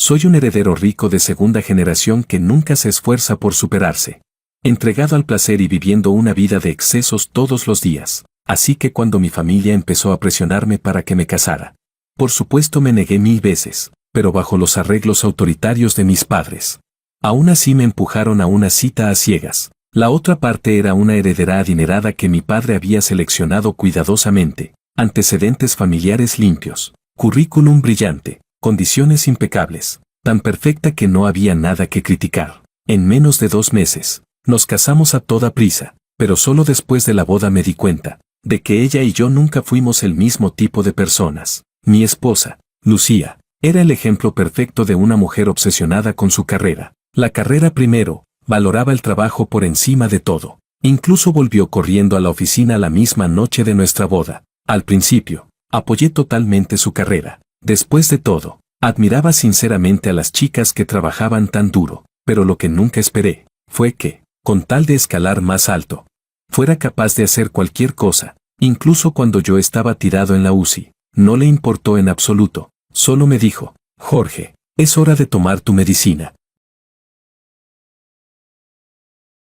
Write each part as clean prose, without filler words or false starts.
Soy un heredero rico de segunda generación que nunca se esfuerza por superarse. Entregado al placer y viviendo una vida de excesos todos los días. Así que cuando mi familia empezó a presionarme para que me casara, por supuesto me negué 1000 veces, pero bajo los arreglos autoritarios de mis padres. Aún así me empujaron a una cita a ciegas. La otra parte era una heredera adinerada que mi padre había seleccionado cuidadosamente, antecedentes familiares limpios, currículum brillante, condiciones impecables, tan perfecta que no había nada que criticar. En menos de 2 meses, nos casamos a toda prisa, pero solo después de la boda me di cuenta de que ella y yo nunca fuimos el mismo tipo de personas. Mi esposa, Lucía, era el ejemplo perfecto de una mujer obsesionada con su carrera. La carrera primero, valoraba el trabajo por encima de todo. Incluso volvió corriendo a la oficina la misma noche de nuestra boda. Al principio, apoyé totalmente su carrera. Después de todo, admiraba sinceramente a las chicas que trabajaban tan duro, pero lo que nunca esperé fue que, con tal de escalar más alto, fuera capaz de hacer cualquier cosa, incluso cuando yo estaba tirado en la UCI. No le importó en absoluto, solo me dijo: Jorge, es hora de tomar tu medicina.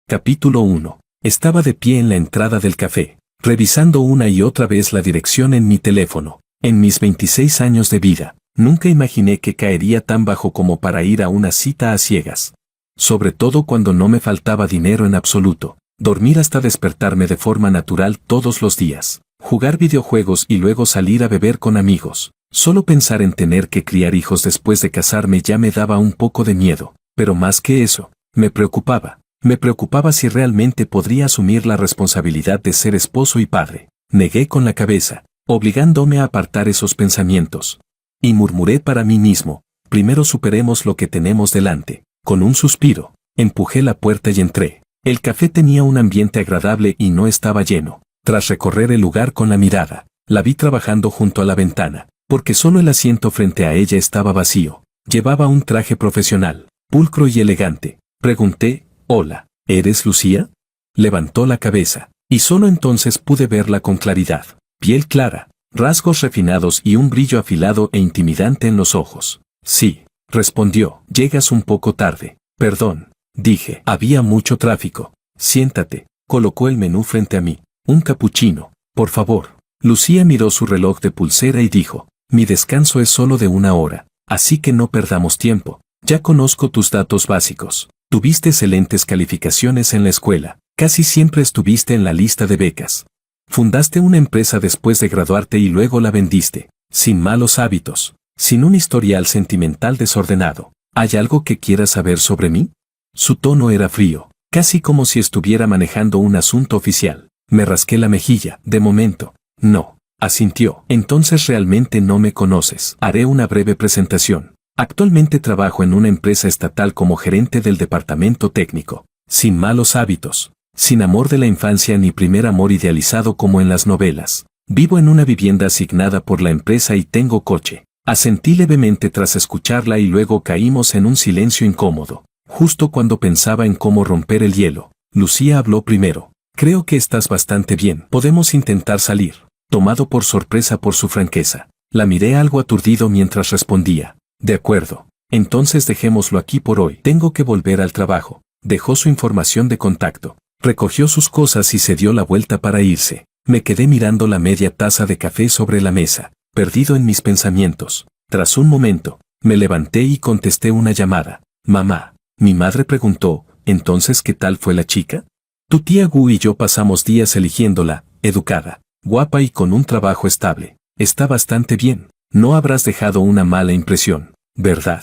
Capítulo 1. Estaba de pie en la entrada del café, revisando una y otra vez la dirección en mi teléfono. En mis 26 años de vida, nunca imaginé que caería tan bajo como para ir a una cita a ciegas. Sobre todo cuando no me faltaba dinero en absoluto. Dormir hasta despertarme de forma natural todos los días, jugar videojuegos y luego salir a beber con amigos. Solo pensar en tener que criar hijos después de casarme ya me daba un poco de miedo, pero más que eso, me preocupaba. Me preocupaba si realmente podría asumir la responsabilidad de ser esposo y padre. Negué con la cabeza, obligándome a apartar esos pensamientos. Y murmuré para mí mismo: primero superemos lo que tenemos delante. Con un suspiro, empujé la puerta y entré. El café tenía un ambiente agradable y no estaba lleno. Tras recorrer el lugar con la mirada, la vi trabajando junto a la ventana, porque solo el asiento frente a ella estaba vacío. Llevaba un traje profesional, pulcro y elegante. Pregunté: «Hola, ¿eres Lucía?». Levantó la cabeza, y solo entonces pude verla con claridad. Piel clara, rasgos refinados y un brillo afilado e intimidante en los ojos. «Sí», respondió. «Llegas un poco tarde». «Perdón», dije. «Había mucho tráfico». «Siéntate». Colocó el menú frente a mí. «Un capuchino, por favor». Lucía miró su reloj de pulsera y dijo: «Mi descanso es solo de 1 hora, así que no perdamos tiempo. Ya conozco tus datos básicos. Tuviste excelentes calificaciones en la escuela. Casi siempre estuviste en la lista de becas. Fundaste una empresa después de graduarte y luego la vendiste. Sin malos hábitos. Sin un historial sentimental desordenado. ¿Hay algo que quieras saber sobre mí?». Su tono era frío, casi como si estuviera manejando un asunto oficial. Me rasqué la mejilla. «De momento, no», asintió. «Entonces realmente no me conoces. Haré una breve presentación. Actualmente trabajo en una empresa estatal como gerente del departamento técnico. Sin malos hábitos. Sin amor de la infancia ni primer amor idealizado como en las novelas. Vivo en una vivienda asignada por la empresa y tengo coche». Asentí levemente tras escucharla y luego caímos en un silencio incómodo. Justo cuando pensaba en cómo romper el hielo, Lucía habló primero. «Creo que estás bastante bien. Podemos intentar salir». Tomado por sorpresa por su franqueza, la miré algo aturdido mientras respondía: «De acuerdo. Entonces dejémoslo aquí por hoy. Tengo que volver al trabajo». Dejó su información de contacto, recogió sus cosas y se dio la vuelta para irse. Me quedé mirando la media taza de café sobre la mesa, perdido en mis pensamientos. Tras un momento, me levanté y contesté una llamada. «Mamá». Mi madre preguntó: «¿Entonces qué tal fue la chica?». «Tu tía Gu y yo pasamos días eligiéndola, educada, guapa y con un trabajo estable. Está bastante bien. No habrás dejado una mala impresión, ¿verdad?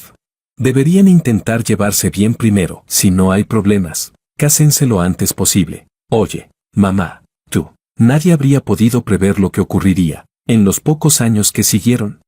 Deberían intentar llevarse bien primero. Si no hay problemas, cásense lo antes posible». «Oye, mamá, tú». Nadie habría podido prever lo que ocurriría en los pocos años que siguieron.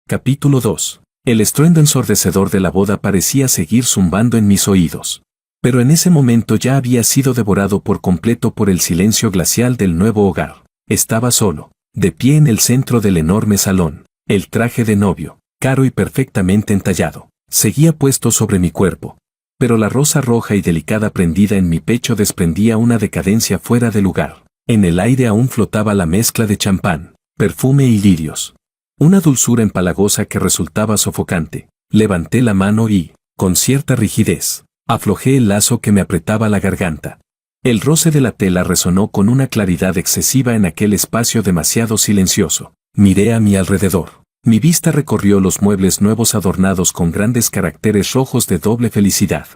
Capítulo 2. El estruendo ensordecedor de la boda parecía seguir zumbando en mis oídos. Pero en ese momento ya había sido devorado por completo por el silencio glacial del nuevo hogar. Estaba solo, de pie en el centro del enorme salón. El traje de novio, caro y perfectamente entallado, seguía puesto sobre mi cuerpo. Pero la rosa roja y delicada prendida en mi pecho desprendía una decadencia fuera de lugar. En el aire aún flotaba la mezcla de champán, perfume y lirios. Una dulzura empalagosa que resultaba sofocante. Levanté la mano y, con cierta rigidez, aflojé el lazo que me apretaba la garganta. El roce de la tela resonó con una claridad excesiva en aquel espacio demasiado silencioso. Miré a mi alrededor. Mi vista recorrió los muebles nuevos adornados con grandes caracteres rojos de doble felicidad.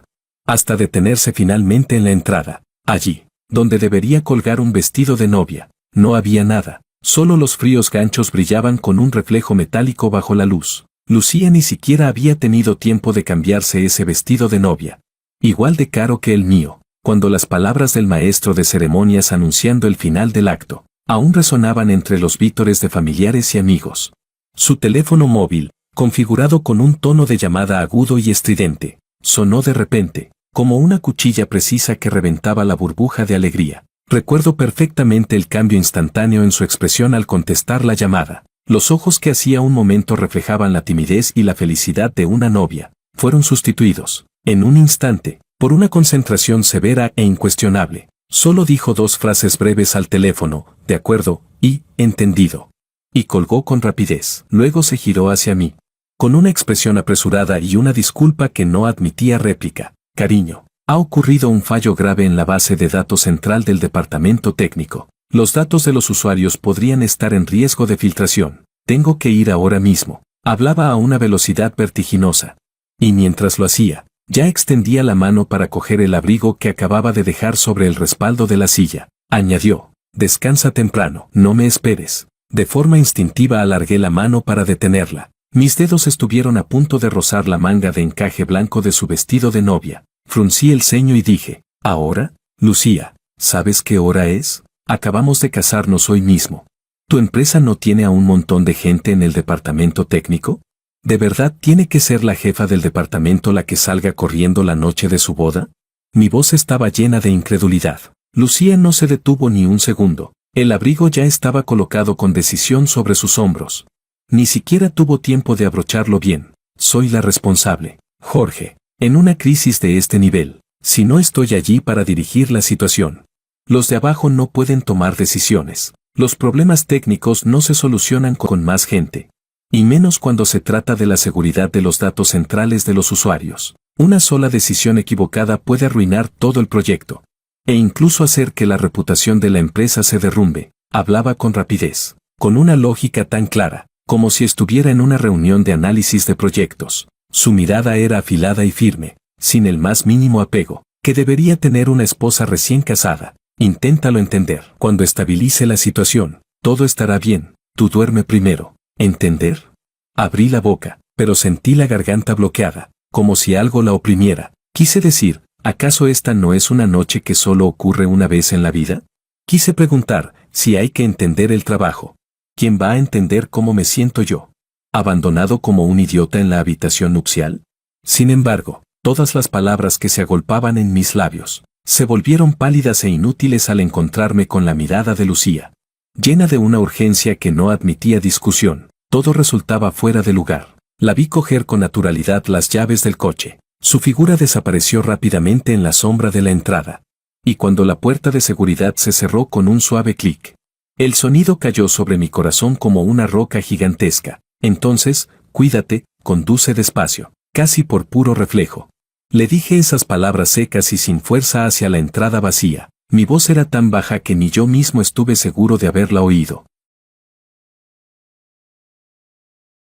Hasta detenerse finalmente en la entrada. Allí, donde debería colgar un vestido de novia, no había nada. Solo los fríos ganchos brillaban con un reflejo metálico bajo la luz. Lucía ni siquiera había tenido tiempo de cambiarse ese vestido de novia. Igual de caro que el mío, cuando las palabras del maestro de ceremonias anunciando el final del acto, aún resonaban entre los vítores de familiares y amigos. Su teléfono móvil, configurado con un tono de llamada agudo y estridente, sonó de repente, como una cuchilla precisa que reventaba la burbuja de alegría. Recuerdo perfectamente el cambio instantáneo en su expresión al contestar la llamada. Los ojos que hacía un momento reflejaban la timidez y la felicidad de una novia, fueron sustituidos, en un instante, por una concentración severa e incuestionable. Solo dijo dos frases breves al teléfono, de acuerdo, y, entendido. Y colgó con rapidez. Luego se giró hacia mí. Con una expresión apresurada y una disculpa que no admitía réplica. Cariño, ha ocurrido un fallo grave en la base de datos central del departamento técnico. Los datos de los usuarios podrían estar en riesgo de filtración. Tengo que ir ahora mismo. Hablaba a una velocidad vertiginosa. Y mientras lo hacía, ya extendía la mano para coger el abrigo que acababa de dejar sobre el respaldo de la silla. Añadió, descansa temprano, no me esperes. De forma instintiva alargué la mano para detenerla. Mis dedos estuvieron a punto de rozar la manga de encaje blanco de su vestido de novia. Fruncí el ceño y dije, ¿ahora? Lucía, ¿sabes qué hora es? Acabamos de casarnos hoy mismo. ¿Tu empresa no tiene a un montón de gente en el departamento técnico? ¿De verdad tiene que ser la jefa del departamento la que salga corriendo la noche de su boda? Mi voz estaba llena de incredulidad. Lucía no se detuvo ni un segundo. El abrigo ya estaba colocado con decisión sobre sus hombros. Ni siquiera tuvo tiempo de abrocharlo bien. Soy la responsable, Jorge, en una crisis de este nivel, si no estoy allí para dirigir la situación. Los de abajo no pueden tomar decisiones. Los problemas técnicos no se solucionan con más gente. Y menos cuando se trata de la seguridad de los datos centrales de los usuarios. Una sola decisión equivocada puede arruinar todo el proyecto. E incluso hacer que la reputación de la empresa se derrumbe. Hablaba con rapidez, con una lógica tan clara, como si estuviera en una reunión de análisis de proyectos. Su mirada era afilada y firme, sin el más mínimo apego, que debería tener una esposa recién casada. Inténtalo entender. Cuando estabilice la situación, todo estará bien. Tú duerme primero. ¿Entender? Abrí la boca, pero sentí la garganta bloqueada, como si algo la oprimiera. Quise decir, ¿acaso esta no es una noche que solo ocurre una vez en la vida? Quise preguntar, si hay que entender el trabajo. ¿Quién va a entender cómo me siento yo? ¿Abandonado como un idiota en la habitación nupcial? Sin embargo, todas las palabras que se agolpaban en mis labios, se volvieron pálidas e inútiles al encontrarme con la mirada de Lucía. Llena de una urgencia que no admitía discusión, todo resultaba fuera de lugar. La vi coger con naturalidad las llaves del coche. Su figura desapareció rápidamente en la sombra de la entrada. Y cuando la puerta de seguridad se cerró con un suave clic, el sonido cayó sobre mi corazón como una roca gigantesca. Entonces, cuídate, conduce despacio, casi por puro reflejo. Le dije esas palabras secas y sin fuerza hacia la entrada vacía. Mi voz era tan baja que ni yo mismo estuve seguro de haberla oído.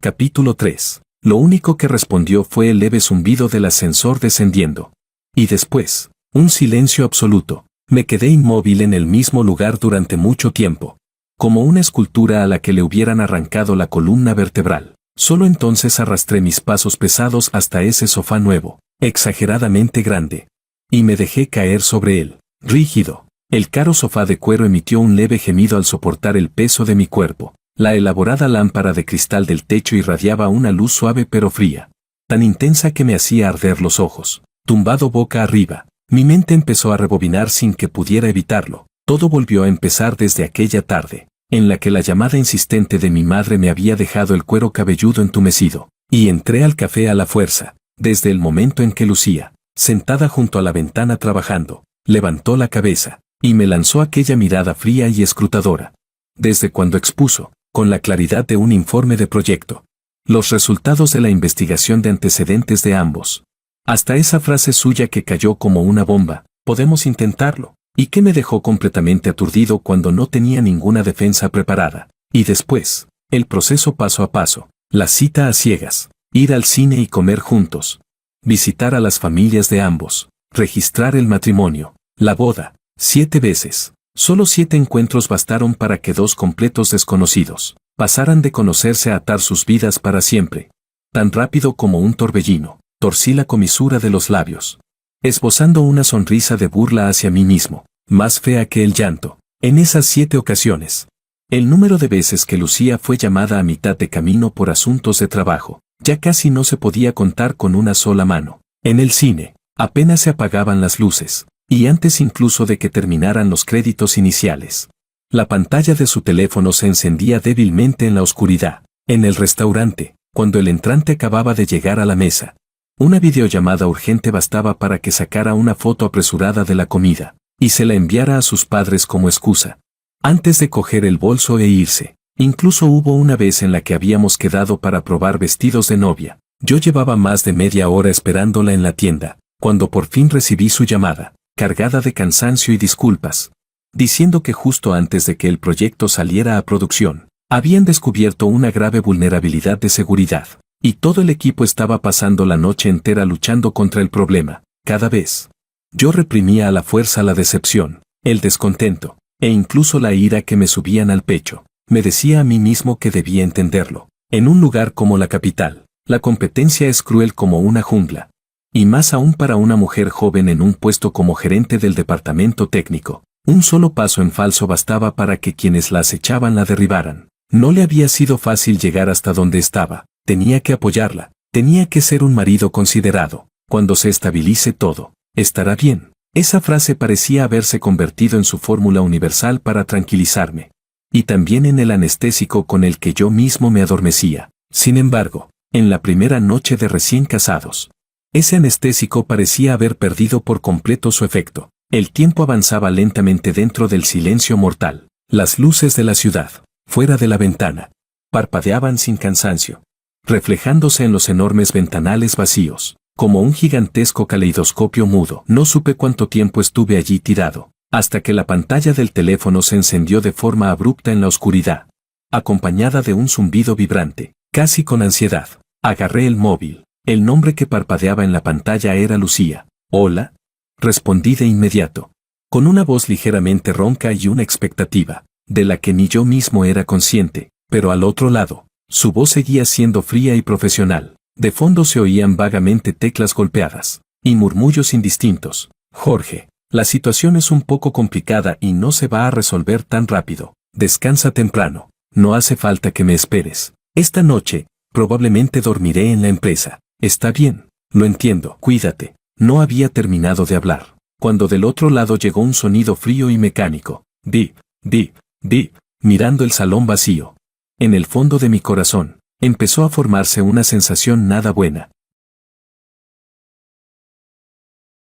Capítulo 3. Lo único que respondió fue el leve zumbido del ascensor descendiendo. Y después, un silencio absoluto. Me quedé inmóvil en el mismo lugar durante mucho tiempo, como una escultura a la que le hubieran arrancado la columna vertebral. Solo entonces arrastré mis pasos pesados hasta ese sofá nuevo, exageradamente grande, y me dejé caer sobre él, rígido. El caro sofá de cuero emitió un leve gemido al soportar el peso de mi cuerpo. La elaborada lámpara de cristal del techo irradiaba una luz suave pero fría, tan intensa que me hacía arder los ojos. Tumbado boca arriba, mi mente empezó a rebobinar sin que pudiera evitarlo. Todo volvió a empezar desde aquella tarde, en la que la llamada insistente de mi madre me había dejado el cuero cabelludo entumecido, y entré al café a la fuerza. Desde el momento en que Lucía, sentada junto a la ventana trabajando, levantó la cabeza, y me lanzó aquella mirada fría y escrutadora. Desde cuando expuso, con la claridad de un informe de proyecto. Los resultados de la investigación de antecedentes de ambos. Hasta esa frase suya que cayó como una bomba, podemos intentarlo, y que me dejó completamente aturdido cuando no tenía ninguna defensa preparada. Y después, el proceso paso a paso, la cita a ciegas, ir al cine y comer juntos, visitar a las familias de ambos, registrar el matrimonio, la boda, 7 veces. Solo 7 encuentros bastaron para que 2 completos desconocidos pasaran de conocerse a atar sus vidas para siempre. Tan rápido como un torbellino, torcí la comisura de los labios, esbozando una sonrisa de burla hacia mí mismo, más fea que el llanto. En esas 7 ocasiones, el número de veces que Lucía fue llamada a mitad de camino por asuntos de trabajo, ya casi no se podía contar con una sola mano. En el cine, apenas se apagaban las luces, y antes incluso de que terminaran los créditos iniciales. La pantalla de su teléfono se encendía débilmente en la oscuridad. En el restaurante, cuando el entrante acababa de llegar a la mesa, una videollamada urgente bastaba para que sacara una foto apresurada de la comida, y se la enviara a sus padres como excusa. Antes de coger el bolso e irse, incluso hubo una vez en la que habíamos quedado para probar vestidos de novia. Yo llevaba más de media hora esperándola en la tienda, cuando por fin recibí su llamada, cargada de cansancio y disculpas, diciendo que justo antes de que el proyecto saliera a producción, habían descubierto una grave vulnerabilidad de seguridad, y todo el equipo estaba pasando la noche entera luchando contra el problema. Cada vez, yo reprimía a la fuerza la decepción, el descontento, e incluso la ira que me subían al pecho. Me decía a mí mismo que debía entenderlo. En un lugar como la capital, la competencia es cruel como una jungla. Y más aún para una mujer joven en un puesto como gerente del departamento técnico. Un solo paso en falso bastaba para que quienes la acechaban la derribaran. No le había sido fácil llegar hasta donde estaba. Tenía que apoyarla. Tenía que ser un marido considerado. Cuando se estabilice todo, estará bien. Esa frase parecía haberse convertido en su fórmula universal para tranquilizarme. Y también en el anestésico con el que yo mismo me adormecía. Sin embargo, en la primera noche de recién casados, ese anestésico parecía haber perdido por completo su efecto. El tiempo avanzaba lentamente dentro del silencio mortal. Las luces de la ciudad, fuera de la ventana, parpadeaban sin cansancio, reflejándose en los enormes ventanales vacíos, como un gigantesco caleidoscopio mudo. No supe cuánto tiempo estuve allí tirado, hasta que la pantalla del teléfono se encendió de forma abrupta en la oscuridad, acompañada de un zumbido vibrante. Casi con ansiedad, agarré el móvil. El nombre que parpadeaba en la pantalla era Lucía. «Hola», respondí de inmediato, con una voz ligeramente ronca y una expectativa, de la que ni yo mismo era consciente, pero al otro lado, su voz seguía siendo fría y profesional. De fondo se oían vagamente teclas golpeadas, y murmullos indistintos. «Jorge, la situación es un poco complicada y no se va a resolver tan rápido. Descansa temprano, no hace falta que me esperes. Esta noche, probablemente dormiré en la empresa. Está bien, lo entiendo, cuídate». No había terminado de hablar, cuando del otro lado llegó un sonido frío y mecánico. Bip, bip, bip, mirando el salón vacío. En el fondo de mi corazón, empezó a formarse una sensación nada buena.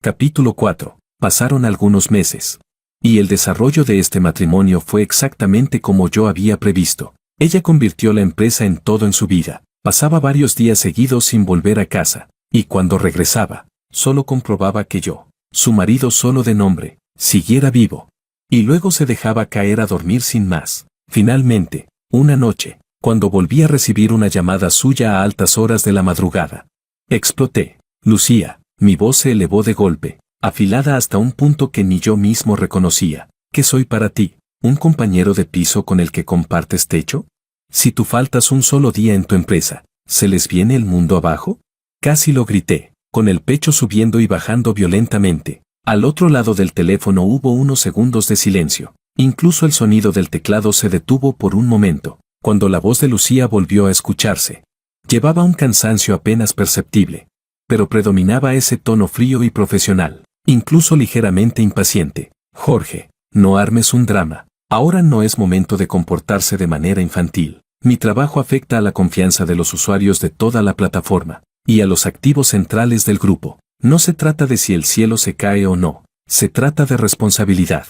Capítulo 4. Pasaron algunos meses. Y el desarrollo de este matrimonio fue exactamente como yo había previsto. Ella convirtió la empresa en todo en su vida. Pasaba varios días seguidos sin volver a casa, y cuando regresaba, solo comprobaba que yo, su marido solo de nombre, siguiera vivo. Y luego se dejaba caer a dormir sin más. Finalmente, una noche, cuando volví a recibir una llamada suya a altas horas de la madrugada, exploté. «Lucía», mi voz se elevó de golpe, afilada hasta un punto que ni yo mismo reconocía. «¿Qué soy para ti? ¿Un compañero de piso con el que compartes techo? Si tú faltas un solo día en tu empresa, ¿se les viene el mundo abajo?». Casi lo grité, con el pecho subiendo y bajando violentamente. Al otro lado del teléfono hubo unos segundos de silencio. Incluso el sonido del teclado se detuvo por un momento, cuando la voz de Lucía volvió a escucharse. Llevaba un cansancio apenas perceptible, pero predominaba ese tono frío y profesional, incluso ligeramente impaciente. «Jorge, no armes un drama. Ahora no es momento de comportarse de manera infantil. Mi trabajo afecta a la confianza de los usuarios de toda la plataforma, y a los activos centrales del grupo. No se trata de si el cielo se cae o no, se trata de responsabilidad.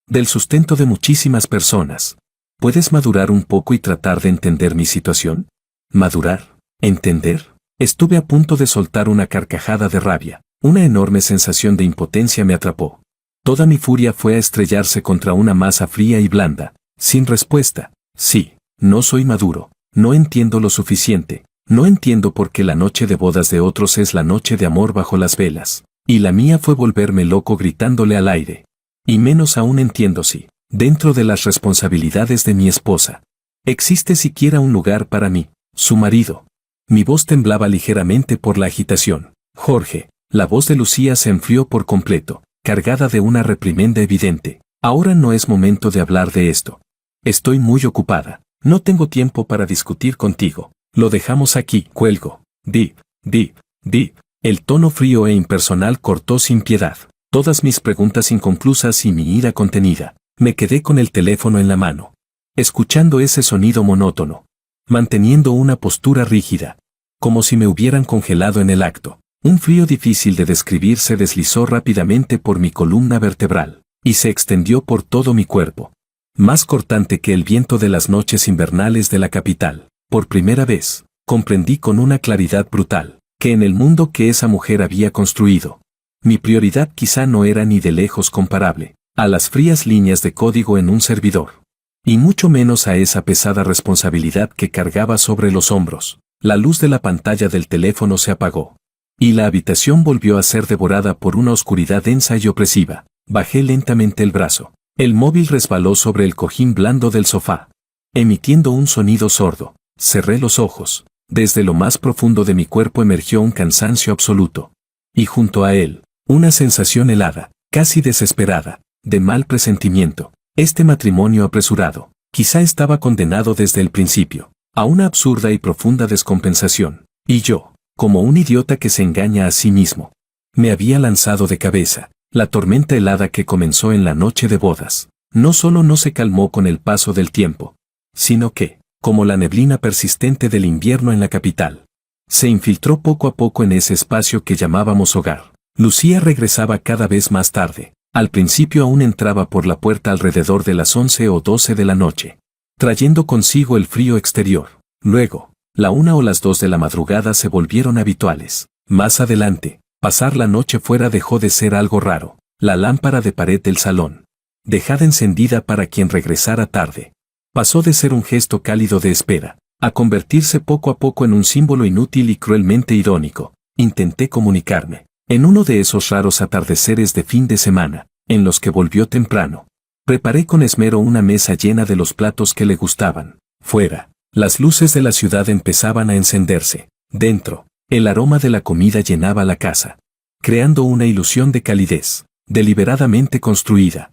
Del sustento de muchísimas personas. ¿Puedes madurar un poco y tratar de entender mi situación? ¿Madurar? ¿Entender? Estuve a punto de soltar una carcajada de rabia. Una enorme sensación de impotencia me atrapó. Toda mi furia fue a estrellarse contra una masa fría y blanda, sin respuesta. Sí, no soy maduro, no entiendo lo suficiente, no entiendo por qué la noche de bodas de otros es la noche de amor bajo las velas, y la mía fue volverme loco gritándole al aire. Y menos aún entiendo si, dentro de las responsabilidades de mi esposa, existe siquiera un lugar para mí, su marido. Mi voz temblaba ligeramente por la agitación. Jorge, la voz de Lucía se enfrió por completo, cargada de una reprimenda evidente. Ahora no es momento de hablar de esto. Estoy muy ocupada. No tengo tiempo para discutir contigo. Lo dejamos aquí. Cuelgo. Dip. El tono frío e impersonal cortó sin piedad todas mis preguntas inconclusas y mi ira contenida. Me quedé con el teléfono en la mano, escuchando ese sonido monótono, manteniendo una postura rígida, como si me hubieran congelado en el acto. Un frío difícil de describir se deslizó rápidamente por mi columna vertebral, y se extendió por todo mi cuerpo. Más cortante que el viento de las noches invernales de la capital. Por primera vez, comprendí con una claridad brutal, que en el mundo que esa mujer había construido, mi prioridad quizá no era ni de lejos comparable a las frías líneas de código en un servidor, y mucho menos a esa pesada responsabilidad que cargaba sobre los hombros. La luz de la pantalla del teléfono se apagó, y la habitación volvió a ser devorada por una oscuridad densa y opresiva. Bajé lentamente el brazo. El móvil resbaló sobre el cojín blando del sofá, emitiendo un sonido sordo. Cerré los ojos. Desde lo más profundo de mi cuerpo emergió un cansancio absoluto, y junto a él, una sensación helada, casi desesperada, de mal presentimiento. Este matrimonio apresurado, quizá estaba condenado desde el principio, a una absurda y profunda descompensación, y yo, como un idiota que se engaña a sí mismo, me había lanzado de cabeza. La tormenta helada que comenzó en la noche de bodas, no solo no se calmó con el paso del tiempo, sino que, como la neblina persistente del invierno en la capital, se infiltró poco a poco en ese espacio que llamábamos hogar. Lucía regresaba cada vez más tarde. Al principio aún entraba por la puerta alrededor de las 11 o 12 de la noche, trayendo consigo el frío exterior. Luego, la 1 o las 2 de la madrugada se volvieron habituales. Más adelante, pasar la noche fuera dejó de ser algo raro. La lámpara de pared del salón, dejada encendida para quien regresara tarde, pasó de ser un gesto cálido de espera, a convertirse poco a poco en un símbolo inútil y cruelmente irónico. Intenté comunicarme. En uno de esos raros atardeceres de fin de semana, en los que volvió temprano, preparé con esmero una mesa llena de los platos que le gustaban. Fuera, las luces de la ciudad empezaban a encenderse. Dentro, el aroma de la comida llenaba la casa, creando una ilusión de calidez, deliberadamente construida.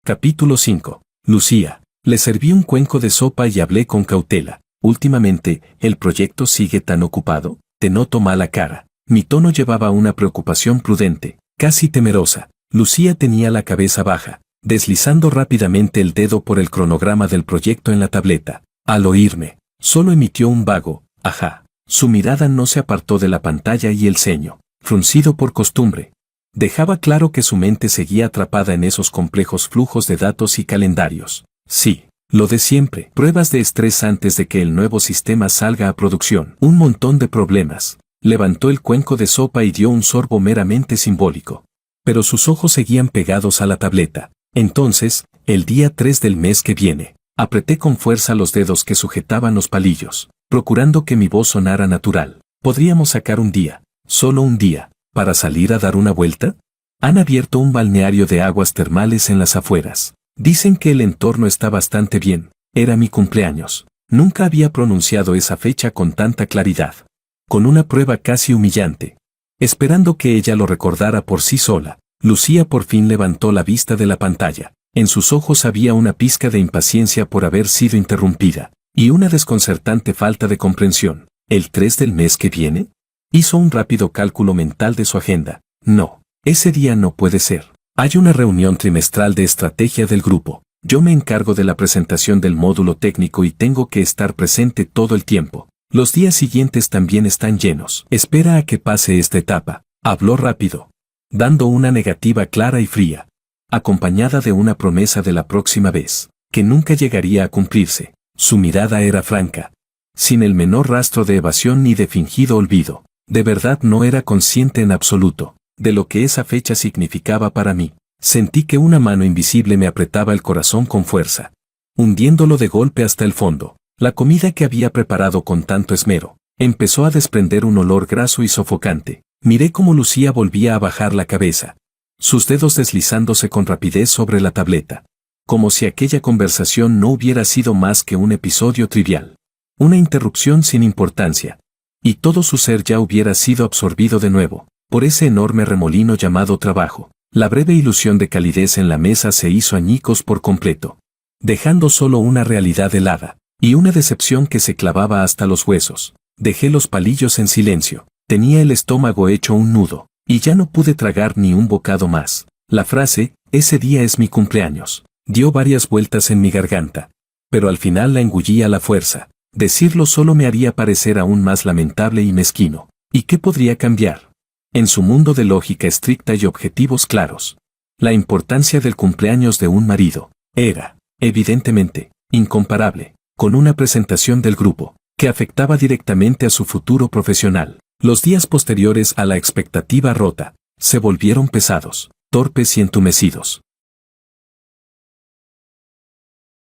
Capítulo 5. Lucía. Le serví un cuenco de sopa y hablé con cautela. Últimamente, ¿el proyecto sigue tan ocupado? Te noto mala cara. Mi tono llevaba una preocupación prudente, casi temerosa. Lucía tenía la cabeza baja, deslizando rápidamente el dedo por el cronograma del proyecto en la tableta. Al oírme, solo emitió un vago, ajá. Su mirada no se apartó de la pantalla y el ceño, fruncido por costumbre, dejaba claro que su mente seguía atrapada en esos complejos flujos de datos y calendarios. Sí, lo de siempre. Pruebas de estrés antes de que el nuevo sistema salga a producción. Un montón de problemas. Levantó el cuenco de sopa y dio un sorbo meramente simbólico. Pero sus ojos seguían pegados a la tableta. Entonces, el día 3 del mes que viene, apreté con fuerza los dedos que sujetaban los palillos, procurando que mi voz sonara natural. ¿Podríamos sacar un día, solo un día, para salir a dar una vuelta? Han abierto un balneario de aguas termales en las afueras. Dicen que el entorno está bastante bien. Era mi cumpleaños. Nunca había pronunciado esa fecha con tanta claridad. Con una prueba casi humillante. Esperando que ella lo recordara por sí sola, Lucía por fin levantó la vista de la pantalla. En sus ojos había una pizca de impaciencia por haber sido interrumpida, y una desconcertante falta de comprensión. ¿El 3 del mes que viene? Hizo un rápido cálculo mental de su agenda. No, ese día no puede ser. Hay una reunión trimestral de estrategia del grupo. Yo me encargo de la presentación del módulo técnico y tengo que estar presente todo el tiempo. Los días siguientes también están llenos. Espera a que pase esta etapa. Habló rápido, dando una negativa clara y fría. acompañada de una promesa de la próxima vez, que nunca llegaría a cumplirse. Su mirada era franca, sin el menor rastro de evasión ni de fingido olvido. De verdad no era consciente en absoluto de lo que esa fecha significaba para mí. Sentí que una mano invisible me apretaba el corazón con fuerza, hundiéndolo de golpe hasta el fondo. La comida que había preparado con tanto esmero empezó a desprender un olor graso y sofocante. Miré cómo Lucía volvía a bajar la cabeza, sus dedos deslizándose con rapidez sobre la tableta, como si aquella conversación no hubiera sido más que un episodio trivial, una interrupción sin importancia, y todo su ser ya hubiera sido absorbido de nuevo por ese enorme remolino llamado trabajo. La breve ilusión de calidez en la mesa se hizo añicos por completo, dejando solo una realidad helada, y una decepción que se clavaba hasta los huesos. Dejé los palillos en silencio, tenía el estómago hecho un nudo, y ya no pude tragar ni un bocado más. La frase, ese día es mi cumpleaños, dio varias vueltas en mi garganta, pero al final la engullí a la fuerza. Decirlo solo me haría parecer aún más lamentable y mezquino. ¿Y qué podría cambiar? En su mundo de lógica estricta y objetivos claros, la importancia del cumpleaños de un marido era, evidentemente, incomparable con una presentación del grupo, que afectaba directamente a su futuro profesional. Los días posteriores a la expectativa rota se volvieron pesados, torpes y entumecidos.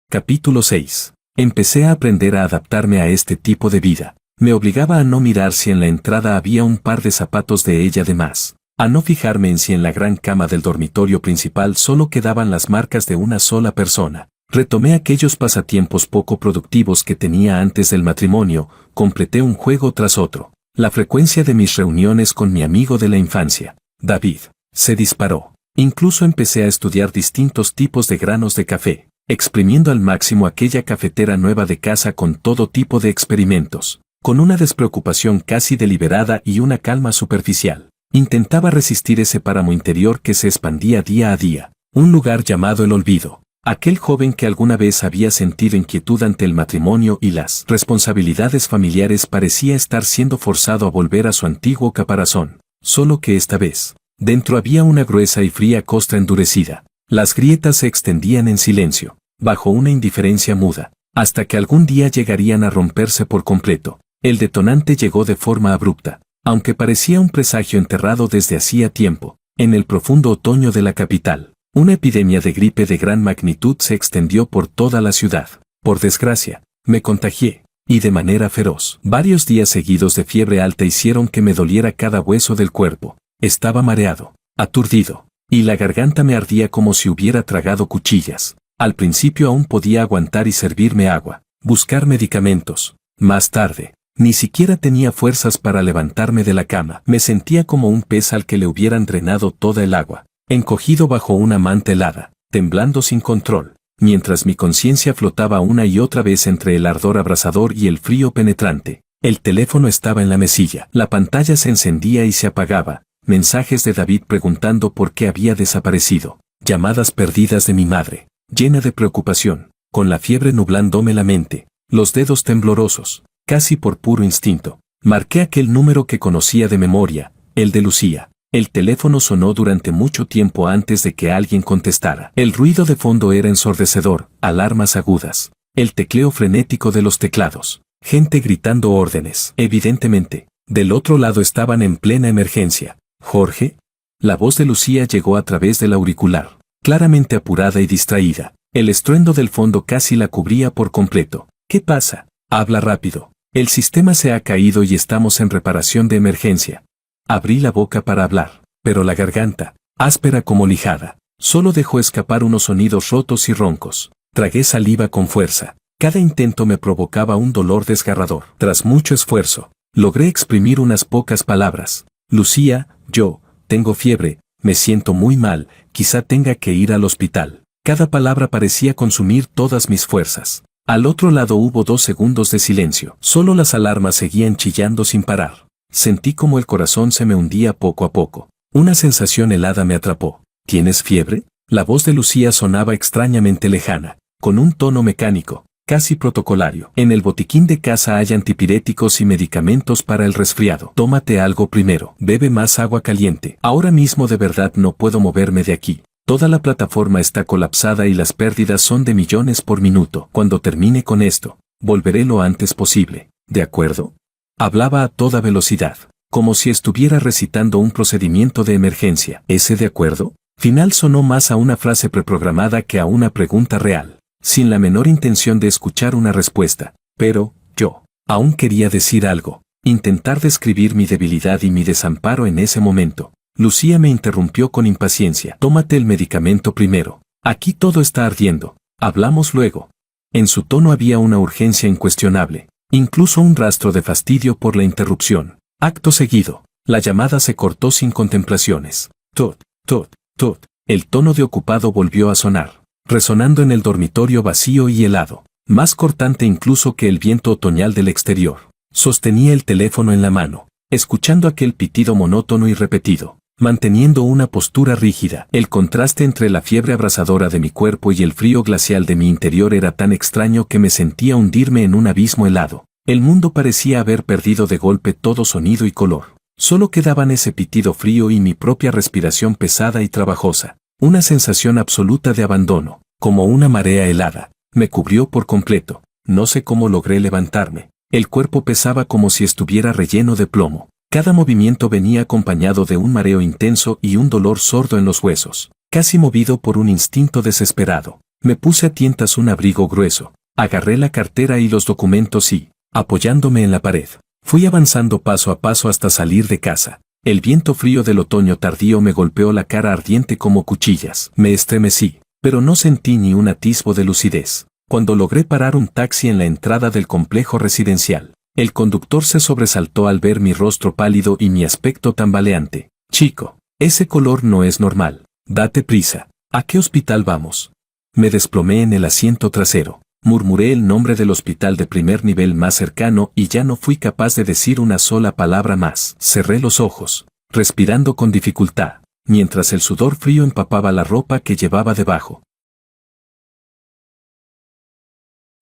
Capítulo 6. Empecé a aprender a adaptarme a este tipo de vida. Me obligaba a no mirar si en la entrada había un par de zapatos de ella de más, a no fijarme en si en la gran cama del dormitorio principal solo quedaban las marcas de una sola persona. Retomé aquellos pasatiempos poco productivos que tenía antes del matrimonio, completé un juego tras otro. La frecuencia de mis reuniones con mi amigo de la infancia, David, se disparó. Incluso empecé a estudiar distintos tipos de granos de café, exprimiendo al máximo aquella cafetera nueva de casa con todo tipo de experimentos. Con una despreocupación casi deliberada y una calma superficial, intentaba resistir ese páramo interior que se expandía día a día, un lugar llamado el olvido. Aquel joven que alguna vez había sentido inquietud ante el matrimonio y las responsabilidades familiares parecía estar siendo forzado a volver a su antiguo caparazón, solo que esta vez, dentro había una gruesa y fría costra endurecida. Las grietas se extendían en silencio, bajo una indiferencia muda, hasta que algún día llegarían a romperse por completo. El detonante llegó de forma abrupta, aunque parecía un presagio enterrado desde hacía tiempo. En el profundo otoño de la capital, una epidemia de gripe de gran magnitud se extendió por toda la ciudad. Por desgracia, me contagié, y de manera feroz. Varios días seguidos de fiebre alta hicieron que me doliera cada hueso del cuerpo. Estaba mareado, aturdido, y la garganta me ardía como si hubiera tragado cuchillas. Al principio aún podía aguantar y servirme agua, buscar medicamentos. Más tarde, ni siquiera tenía fuerzas para levantarme de la cama. Me sentía como un pez al que le hubieran drenado toda el agua, encogido bajo una manta helada, temblando sin control, mientras mi conciencia flotaba una y otra vez entre el ardor abrasador y el frío penetrante. El teléfono estaba en la mesilla. La pantalla se encendía y se apagaba. Mensajes de David preguntando por qué había desaparecido. Llamadas perdidas de mi madre, llena de preocupación, con la fiebre nublándome la mente, los dedos temblorosos. Casi por puro instinto, marqué aquel número que conocía de memoria, el de Lucía. El teléfono sonó durante mucho tiempo antes de que alguien contestara. El ruido de fondo era ensordecedor, alarmas agudas, el tecleo frenético de los teclados, gente gritando órdenes. Evidentemente, del otro lado estaban en plena emergencia. ¿Jorge? La voz de Lucía llegó a través del auricular, claramente apurada y distraída. El estruendo del fondo casi la cubría por completo. ¿Qué pasa? Habla rápido. El sistema se ha caído y estamos en reparación de emergencia. Abrí la boca para hablar, pero la garganta, áspera como lijada, solo dejó escapar unos sonidos rotos y roncos. Tragué saliva con fuerza. Cada intento me provocaba un dolor desgarrador. Tras mucho esfuerzo, logré exprimir unas pocas palabras. Lucía, yo, tengo fiebre, me siento muy mal, quizá tenga que ir al hospital. Cada palabra parecía consumir todas mis fuerzas. Al otro lado hubo 2 segundos de silencio. Solo las alarmas seguían chillando sin parar. Sentí como el corazón se me hundía poco a poco. Una sensación helada me atrapó. ¿Tienes fiebre? La voz de Lucía sonaba extrañamente lejana, con un tono mecánico, casi protocolario. En el botiquín de casa hay antipiréticos y medicamentos para el resfriado. Tómate algo primero. Bebe más agua caliente. Ahora mismo de verdad no puedo moverme de aquí. Toda la plataforma está colapsada y las pérdidas son de millones por minuto. Cuando termine con esto, volveré lo antes posible, ¿de acuerdo? Hablaba a toda velocidad, como si estuviera recitando un procedimiento de emergencia. ¿Ese de acuerdo? Final sonó más a una frase preprogramada que a una pregunta real, sin la menor intención de escuchar una respuesta. Pero, yo, aún quería decir algo, intentar describir mi debilidad y mi desamparo en ese momento. Lucía me interrumpió con impaciencia. Tómate el medicamento primero. Aquí todo está ardiendo. Hablamos luego. En su tono había una urgencia incuestionable, incluso un rastro de fastidio por la interrupción. Acto seguido, la llamada se cortó sin contemplaciones. Tot, tot, tot. El tono de ocupado volvió a sonar, resonando en el dormitorio vacío y helado, más cortante incluso que el viento otoñal del exterior. Sostenía el teléfono en la mano, escuchando aquel pitido monótono y repetido, manteniendo una postura rígida. El contraste entre la fiebre abrasadora de mi cuerpo y el frío glacial de mi interior era tan extraño que me sentía hundirme en un abismo helado. El mundo parecía haber perdido de golpe todo sonido y color. Solo quedaban ese pitido frío y mi propia respiración pesada y trabajosa. Una sensación absoluta de abandono, como una marea helada, me cubrió por completo. No sé cómo logré levantarme. El cuerpo pesaba como si estuviera relleno de plomo. Cada movimiento venía acompañado de un mareo intenso y un dolor sordo en los huesos. Casi movido por un instinto desesperado, me puse a tientas un abrigo grueso. Agarré la cartera y los documentos y, apoyándome en la pared, fui avanzando paso a paso hasta salir de casa. El viento frío del otoño tardío me golpeó la cara ardiente como cuchillas. Me estremecí, pero no sentí ni un atisbo de lucidez. Cuando logré parar un taxi en la entrada del complejo residencial, el conductor se sobresaltó al ver mi rostro pálido y mi aspecto tambaleante. Chico, ese color no es normal. Date prisa. ¿A qué hospital vamos? Me desplomé en el asiento trasero. Murmuré el nombre del hospital de primer nivel más cercano y ya no fui capaz de decir una sola palabra más. Cerré los ojos, respirando con dificultad, mientras el sudor frío empapaba la ropa que llevaba debajo.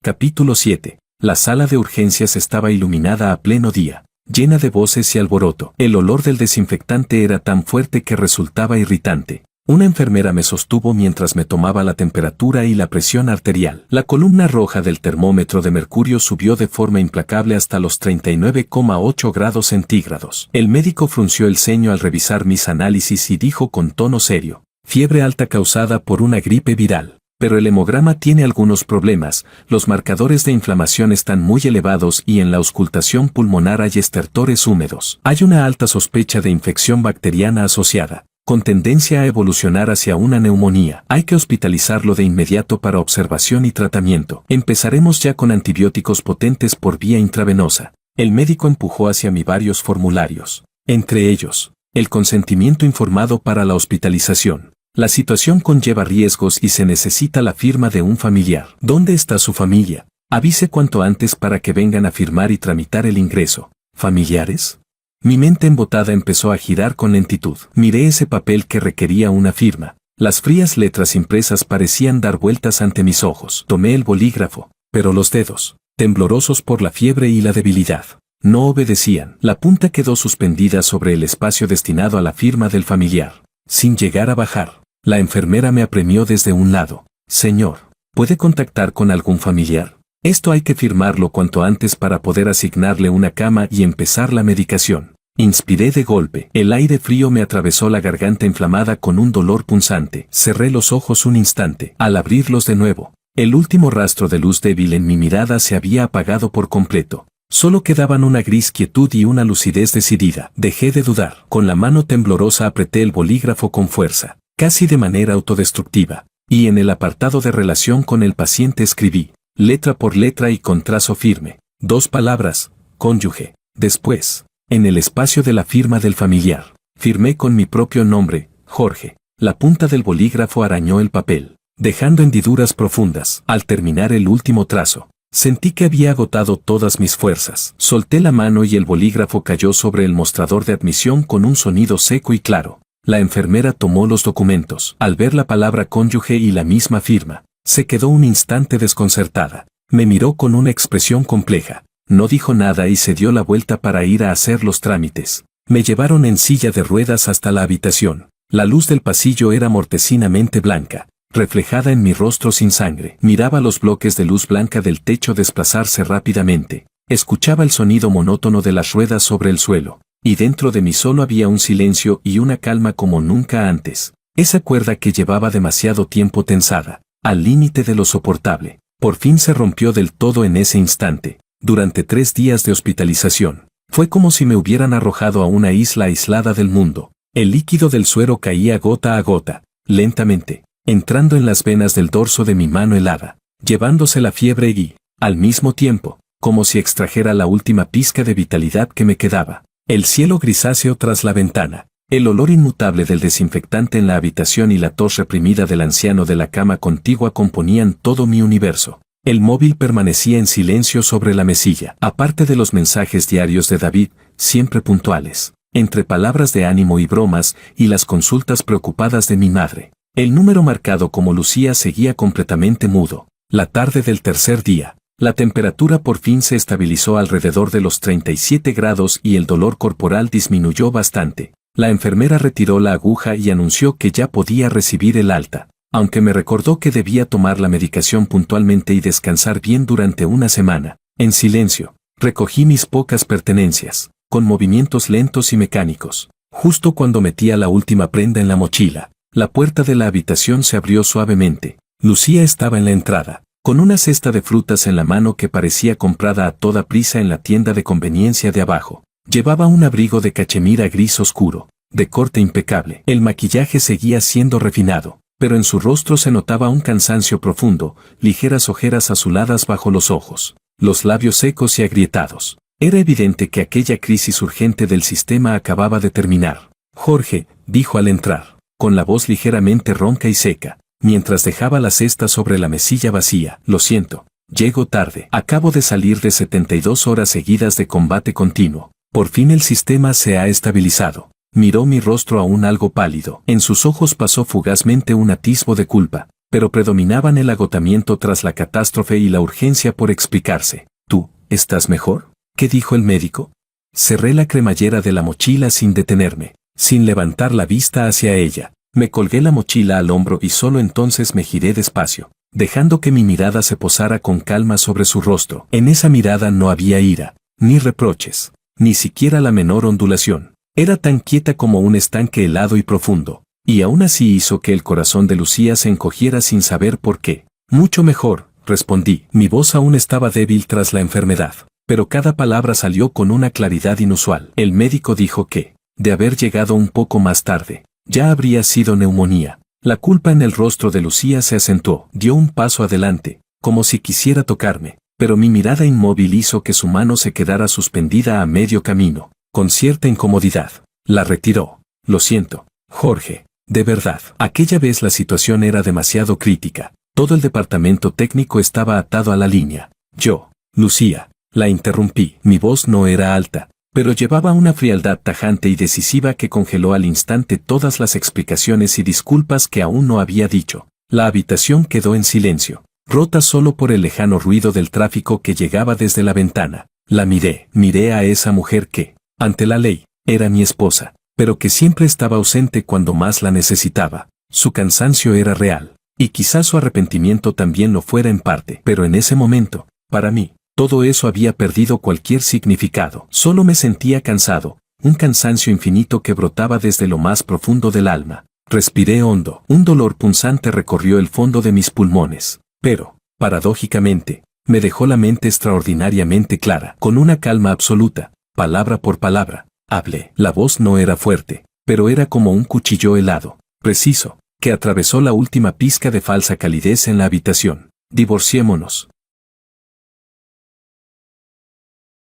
Capítulo 7. La sala de urgencias estaba iluminada a pleno día, llena de voces y alboroto. El olor del desinfectante era tan fuerte que resultaba irritante. Una enfermera me sostuvo mientras me tomaba la temperatura y la presión arterial. La columna roja del termómetro de mercurio subió de forma implacable hasta los 39,8 grados centígrados. El médico frunció el ceño al revisar mis análisis y dijo con tono serio: fiebre alta causada por una gripe viral. Pero el hemograma tiene algunos problemas, los marcadores de inflamación están muy elevados y en la auscultación pulmonar hay estertores húmedos. Hay una alta sospecha de infección bacteriana asociada, con tendencia a evolucionar hacia una neumonía. Hay que hospitalizarlo de inmediato para observación y tratamiento. Empezaremos ya con antibióticos potentes por vía intravenosa. El médico empujó hacia mí varios formularios, entre ellos, el consentimiento informado para la hospitalización. La situación conlleva riesgos y se necesita la firma de un familiar. ¿Dónde está su familia? Avise cuanto antes para que vengan a firmar y tramitar el ingreso. ¿Familiares? Mi mente embotada empezó a girar con lentitud. Miré ese papel que requería una firma. Las frías letras impresas parecían dar vueltas ante mis ojos. Tomé el bolígrafo, pero los dedos, temblorosos por la fiebre y la debilidad, no obedecían. La punta quedó suspendida sobre el espacio destinado a la firma del familiar, sin llegar a bajar. La enfermera me apremió desde un lado. Señor, ¿puede contactar con algún familiar? Esto hay que firmarlo cuanto antes para poder asignarle una cama y empezar la medicación. Inspiré de golpe. El aire frío me atravesó la garganta inflamada con un dolor punzante. Cerré los ojos un instante. Al abrirlos de nuevo, el último rastro de luz débil en mi mirada se había apagado por completo. Solo quedaban una gris quietud y una lucidez decidida. Dejé de dudar. Con la mano temblorosa apreté el bolígrafo con fuerza, casi de manera autodestructiva, y en el apartado de relación con el paciente escribí, letra por letra y con trazo firme, 2 palabras, cónyuge. Después, en el espacio de la firma del familiar, firmé con mi propio nombre, Jorge. La punta del bolígrafo arañó el papel, dejando hendiduras profundas. Al terminar el último trazo, sentí que había agotado todas mis fuerzas. Solté la mano y el bolígrafo cayó sobre el mostrador de admisión con un sonido seco y claro. La enfermera tomó los documentos. Al ver la palabra cónyuge y la misma firma, se quedó un instante desconcertada. Me miró con una expresión compleja. No dijo nada y se dio la vuelta para ir a hacer los trámites. Me llevaron en silla de ruedas hasta la habitación. La luz del pasillo era mortecinamente blanca, reflejada en mi rostro sin sangre. Miraba los bloques de luz blanca del techo desplazarse rápidamente. Escuchaba el sonido monótono de las ruedas sobre el suelo, y dentro de mí solo había un silencio y una calma como nunca antes. Esa cuerda que llevaba demasiado tiempo tensada, al límite de lo soportable, por fin se rompió del todo en ese instante. Durante 3 días de hospitalización, fue como si me hubieran arrojado a una isla aislada del mundo. El líquido del suero caía gota a gota, lentamente, entrando en las venas del dorso de mi mano helada, llevándose la fiebre y, al mismo tiempo, como si extrajera la última pizca de vitalidad que me quedaba. El cielo grisáceo tras la ventana, el olor inmutable del desinfectante en la habitación y la tos reprimida del anciano de la cama contigua componían todo mi universo. El móvil permanecía en silencio sobre la mesilla, aparte de los mensajes diarios de David, siempre puntuales, entre palabras de ánimo y bromas, y las consultas preocupadas de mi madre. El número marcado como Lucía seguía completamente mudo. La tarde del tercer día, la temperatura por fin se estabilizó alrededor de los 37 grados y el dolor corporal disminuyó bastante. La enfermera retiró la aguja y anunció que ya podía recibir el alta, aunque me recordó que debía tomar la medicación puntualmente y descansar bien durante una semana. En silencio, recogí mis pocas pertenencias, con movimientos lentos y mecánicos. Justo cuando metía la última prenda en la mochila, la puerta de la habitación se abrió suavemente. Lucía estaba en la entrada, con una cesta de frutas en la mano que parecía comprada a toda prisa en la tienda de conveniencia de abajo. Llevaba un abrigo de cachemira gris oscuro, de corte impecable. El maquillaje seguía siendo refinado, pero en su rostro se notaba un cansancio profundo, ligeras ojeras azuladas bajo los ojos, los labios secos y agrietados. Era evidente que aquella crisis urgente del sistema acababa de terminar. Jorge, dijo al entrar, con la voz ligeramente ronca y seca, mientras dejaba la cesta sobre la mesilla vacía. Lo siento, llego tarde. Acabo de salir de 72 horas seguidas de combate continuo. Por fin el sistema se ha estabilizado. Miró mi rostro aún algo pálido. En sus ojos pasó fugazmente un atisbo de culpa, pero predominaban el agotamiento tras la catástrofe y la urgencia por explicarse. ¿Tú, estás mejor? ¿Qué dijo el médico? Cerré la cremallera de la mochila sin detenerme, sin levantar la vista hacia ella. Me colgué la mochila al hombro y solo entonces me giré despacio, dejando que mi mirada se posara con calma sobre su rostro. En esa mirada no había ira, ni reproches, ni siquiera la menor ondulación. Era tan quieta como un estanque helado y profundo, y aún así hizo que el corazón de Lucía se encogiera sin saber por qué. Mucho mejor, respondí. Mi voz aún estaba débil tras la enfermedad, pero cada palabra salió con una claridad inusual. El médico dijo que, de haber llegado un poco más tarde, ya habría sido neumonía. La culpa en el rostro de Lucía se acentuó. Dio un paso adelante, como si quisiera tocarme, pero mi mirada inmóvil hizo que su mano se quedara suspendida a medio camino. Con cierta incomodidad, la retiró. Lo siento, Jorge, de verdad. Aquella vez la situación era demasiado crítica. Todo el departamento técnico estaba atado a la línea. Yo, Lucía, la interrumpí. Mi voz no era alta, pero llevaba una frialdad tajante y decisiva que congeló al instante todas las explicaciones y disculpas que aún no había dicho. La habitación quedó en silencio, rota solo por el lejano ruido del tráfico que llegaba desde la ventana. La miré a esa mujer que, ante la ley, era mi esposa, pero que siempre estaba ausente cuando más la necesitaba. Su cansancio era real, y quizás su arrepentimiento también lo fuera en parte, pero en ese momento, para mí, todo eso había perdido cualquier significado. Solo me sentía cansado, un cansancio infinito que brotaba desde lo más profundo del alma. Respiré hondo, un dolor punzante recorrió el fondo de mis pulmones, pero, paradójicamente, me dejó la mente extraordinariamente clara. Con una calma absoluta, palabra por palabra, hablé. La voz no era fuerte, pero era como un cuchillo helado, preciso, que atravesó la última pizca de falsa calidez en la habitación. Divorciémonos.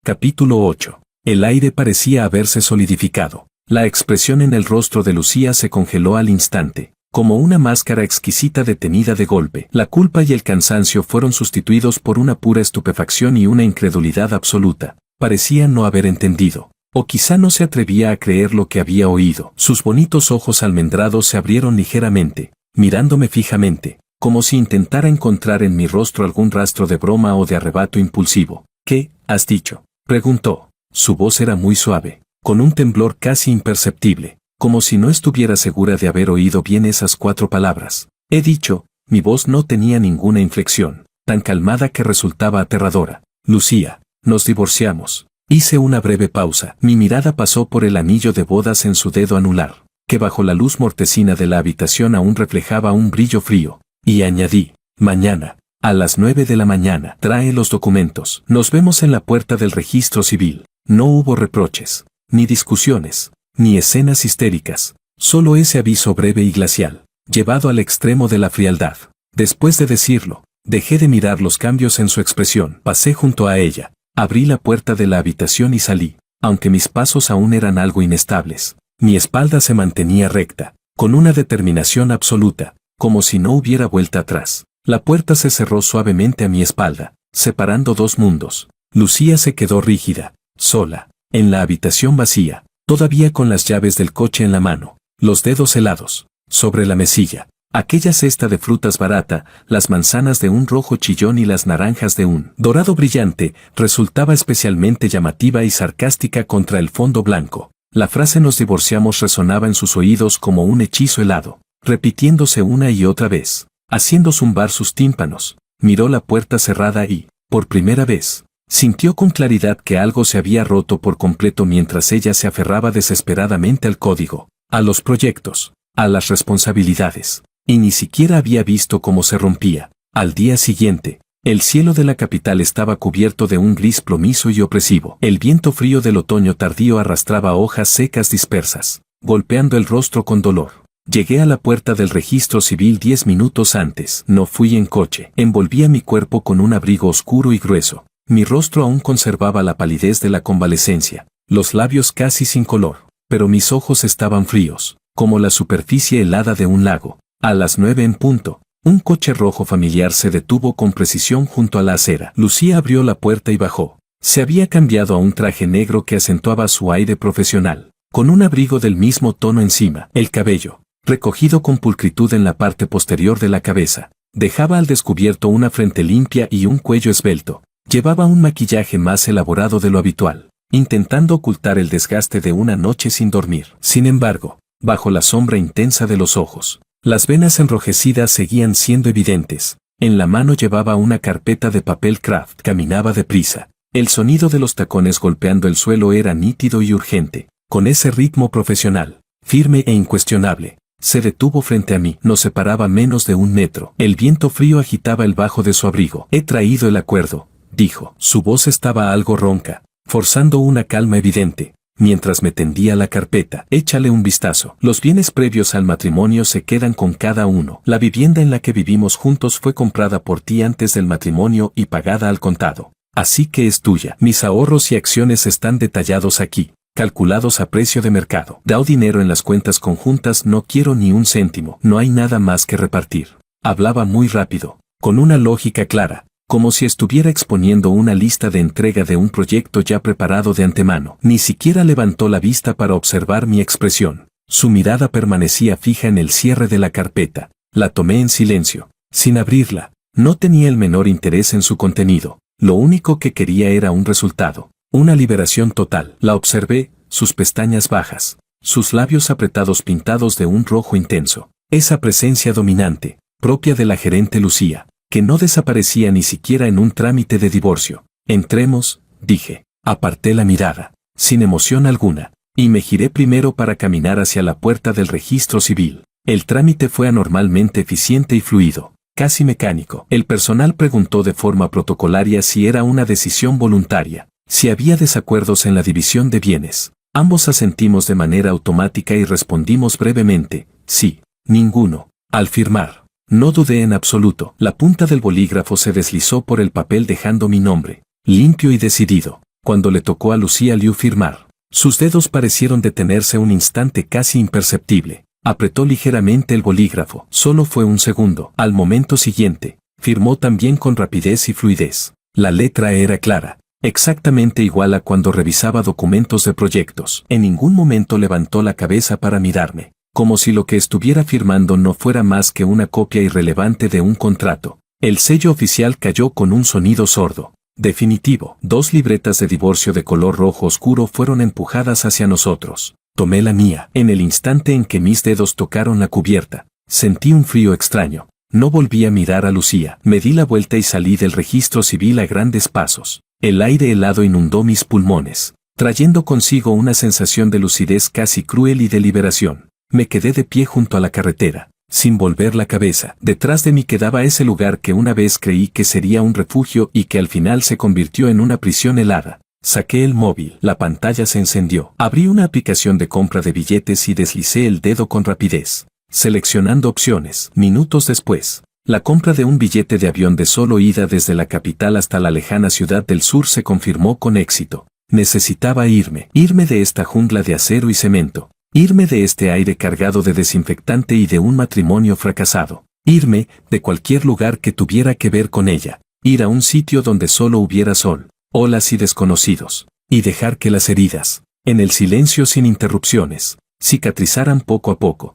Capítulo 8. El aire parecía haberse solidificado. La expresión en el rostro de Lucía se congeló al instante, como una máscara exquisita detenida de golpe. La culpa y el cansancio fueron sustituidos por una pura estupefacción y una incredulidad absoluta. Parecía no haber entendido, o quizá no se atrevía a creer lo que había oído. Sus bonitos ojos almendrados se abrieron ligeramente, mirándome fijamente, como si intentara encontrar en mi rostro algún rastro de broma o de arrebato impulsivo. ¿Qué has dicho?, preguntó. Su voz era muy suave, con un temblor casi imperceptible. como si no estuviera segura de haber oído bien esas 4 palabras. He dicho, mi voz no tenía ninguna inflexión, tan calmada que resultaba aterradora. Lucía, nos divorciamos. Hice una breve pausa. Mi mirada pasó por el anillo de bodas en su dedo anular, que bajo la luz mortecina de la habitación aún reflejaba un brillo frío, y añadí, mañana, a las 9 de la mañana, trae los documentos. Nos vemos en la puerta del registro civil. No hubo reproches, ni discusiones, ni escenas histéricas, solo ese aviso breve y glacial, llevado al extremo de la frialdad. Después de decirlo, dejé de mirar los cambios en su expresión. Pasé junto a ella, abrí la puerta de la habitación y salí, aunque mis pasos aún eran algo inestables. Mi espalda se mantenía recta, con una determinación absoluta, como si no hubiera vuelta atrás. La puerta se cerró suavemente a mi espalda, separando 2 mundos. Lucía se quedó rígida, sola, en la habitación vacía, todavía con las llaves del coche en la mano, los dedos helados, sobre la mesilla. Aquella cesta de frutas barata, las manzanas de un rojo chillón y las naranjas de un dorado brillante, resultaba especialmente llamativa y sarcástica contra el fondo blanco. La frase "nos divorciamos" resonaba en sus oídos como un hechizo helado, repitiéndose una y otra vez, haciendo zumbar sus tímpanos. Miró la puerta cerrada y, por primera vez, sintió con claridad que algo se había roto por completo mientras ella se aferraba desesperadamente al código, a los proyectos, a las responsabilidades. Y ni siquiera había visto cómo se rompía. Al día siguiente, el cielo de la capital estaba cubierto de un gris plomizo y opresivo. El viento frío del otoño tardío arrastraba hojas secas dispersas, golpeando el rostro con dolor. Llegué a la puerta del registro civil 10 minutos antes. No fui en coche. Envolvía mi cuerpo con un abrigo oscuro y grueso. Mi rostro aún conservaba la palidez de la convalecencia, los labios casi sin color, pero mis ojos estaban fríos, como la superficie helada de un lago. A las 9 en punto, un coche rojo familiar se detuvo con precisión junto a la acera. Lucía abrió la puerta y bajó. Se había cambiado a un traje negro que acentuaba su aire profesional, con un abrigo del mismo tono encima. El cabello, recogido con pulcritud en la parte posterior de la cabeza, dejaba al descubierto una frente limpia y un cuello esbelto. Llevaba un maquillaje más elaborado de lo habitual, intentando ocultar el desgaste de una noche sin dormir. Sin embargo, bajo la sombra intensa de los ojos, las venas enrojecidas seguían siendo evidentes. En la mano llevaba una carpeta de papel craft. Caminaba deprisa. El sonido de los tacones golpeando el suelo era nítido y urgente. Con ese ritmo profesional, firme e incuestionable, se detuvo frente a mí. Nos separaba menos de 1 metro. El viento frío agitaba el bajo de su abrigo. He traído el acuerdo, dijo. Su voz estaba algo ronca, forzando una calma evidente. Mientras me tendía la carpeta, échale un vistazo. Los bienes previos al matrimonio se quedan con cada uno. La vivienda en la que vivimos juntos fue comprada por ti antes del matrimonio y pagada al contado. Así que es tuya. Mis ahorros y acciones están detallados aquí, calculados a precio de mercado. Dao dinero en las cuentas conjuntas. No quiero ni un céntimo. No hay nada más que repartir. Hablaba muy rápido, con una lógica clara, como si estuviera exponiendo una lista de entrega de un proyecto ya preparado de antemano. Ni siquiera levantó la vista para observar mi expresión. Su mirada permanecía fija en el cierre de la carpeta. La tomé en silencio, sin abrirla. No tenía el menor interés en su contenido. Lo único que quería era un resultado, una liberación total. La observé, sus pestañas bajas, sus labios apretados pintados de un rojo intenso. Esa presencia dominante, propia de la gerente Lucía, que no desaparecía ni siquiera en un trámite de divorcio. Entremos, dije. Aparté la mirada, sin emoción alguna, y me giré primero para caminar hacia la puerta del registro civil. El trámite fue anormalmente eficiente y fluido, casi mecánico. El personal preguntó de forma protocolaria si era una decisión voluntaria, si había desacuerdos en la división de bienes. Ambos asentimos de manera automática y respondimos brevemente, sí. Ninguno. Al firmar, no dudé en absoluto. La punta del bolígrafo se deslizó por el papel dejando mi nombre, limpio y decidido. Cuando le tocó a Lucía Liu firmar, sus dedos parecieron detenerse un instante casi imperceptible. Apretó ligeramente el bolígrafo. Solo fue un segundo. Al momento siguiente, firmó también con rapidez y fluidez. La letra era clara, exactamente igual a cuando revisaba documentos de proyectos. En ningún momento levantó la cabeza para mirarme, como si lo que estuviera firmando no fuera más que una copia irrelevante de un contrato. El sello oficial cayó con un sonido sordo, definitivo. 2 libretas de divorcio de color rojo oscuro fueron empujadas hacia nosotros. Tomé la mía. En el instante en que mis dedos tocaron la cubierta, sentí un frío extraño. No volví a mirar a Lucía. Me di la vuelta y salí del registro civil a grandes pasos. El aire helado inundó mis pulmones, trayendo consigo una sensación de lucidez casi cruel y de liberación. Me quedé de pie junto a la carretera, sin volver la cabeza. Detrás de mí quedaba ese lugar que una vez creí que sería un refugio y que al final se convirtió en una prisión helada. Saqué el móvil. La pantalla se encendió. Abrí una aplicación de compra de billetes y deslicé el dedo con rapidez, seleccionando opciones. Minutos después, la compra de un billete de avión de solo ida desde la capital hasta la lejana ciudad del sur se confirmó con éxito. Necesitaba irme de esta jungla de acero y cemento, irme de este aire cargado de desinfectante y de un matrimonio fracasado, irme de cualquier lugar que tuviera que ver con ella, ir a un sitio donde solo hubiera sol, olas y desconocidos, y dejar que las heridas, en el silencio sin interrupciones, cicatrizaran poco a poco.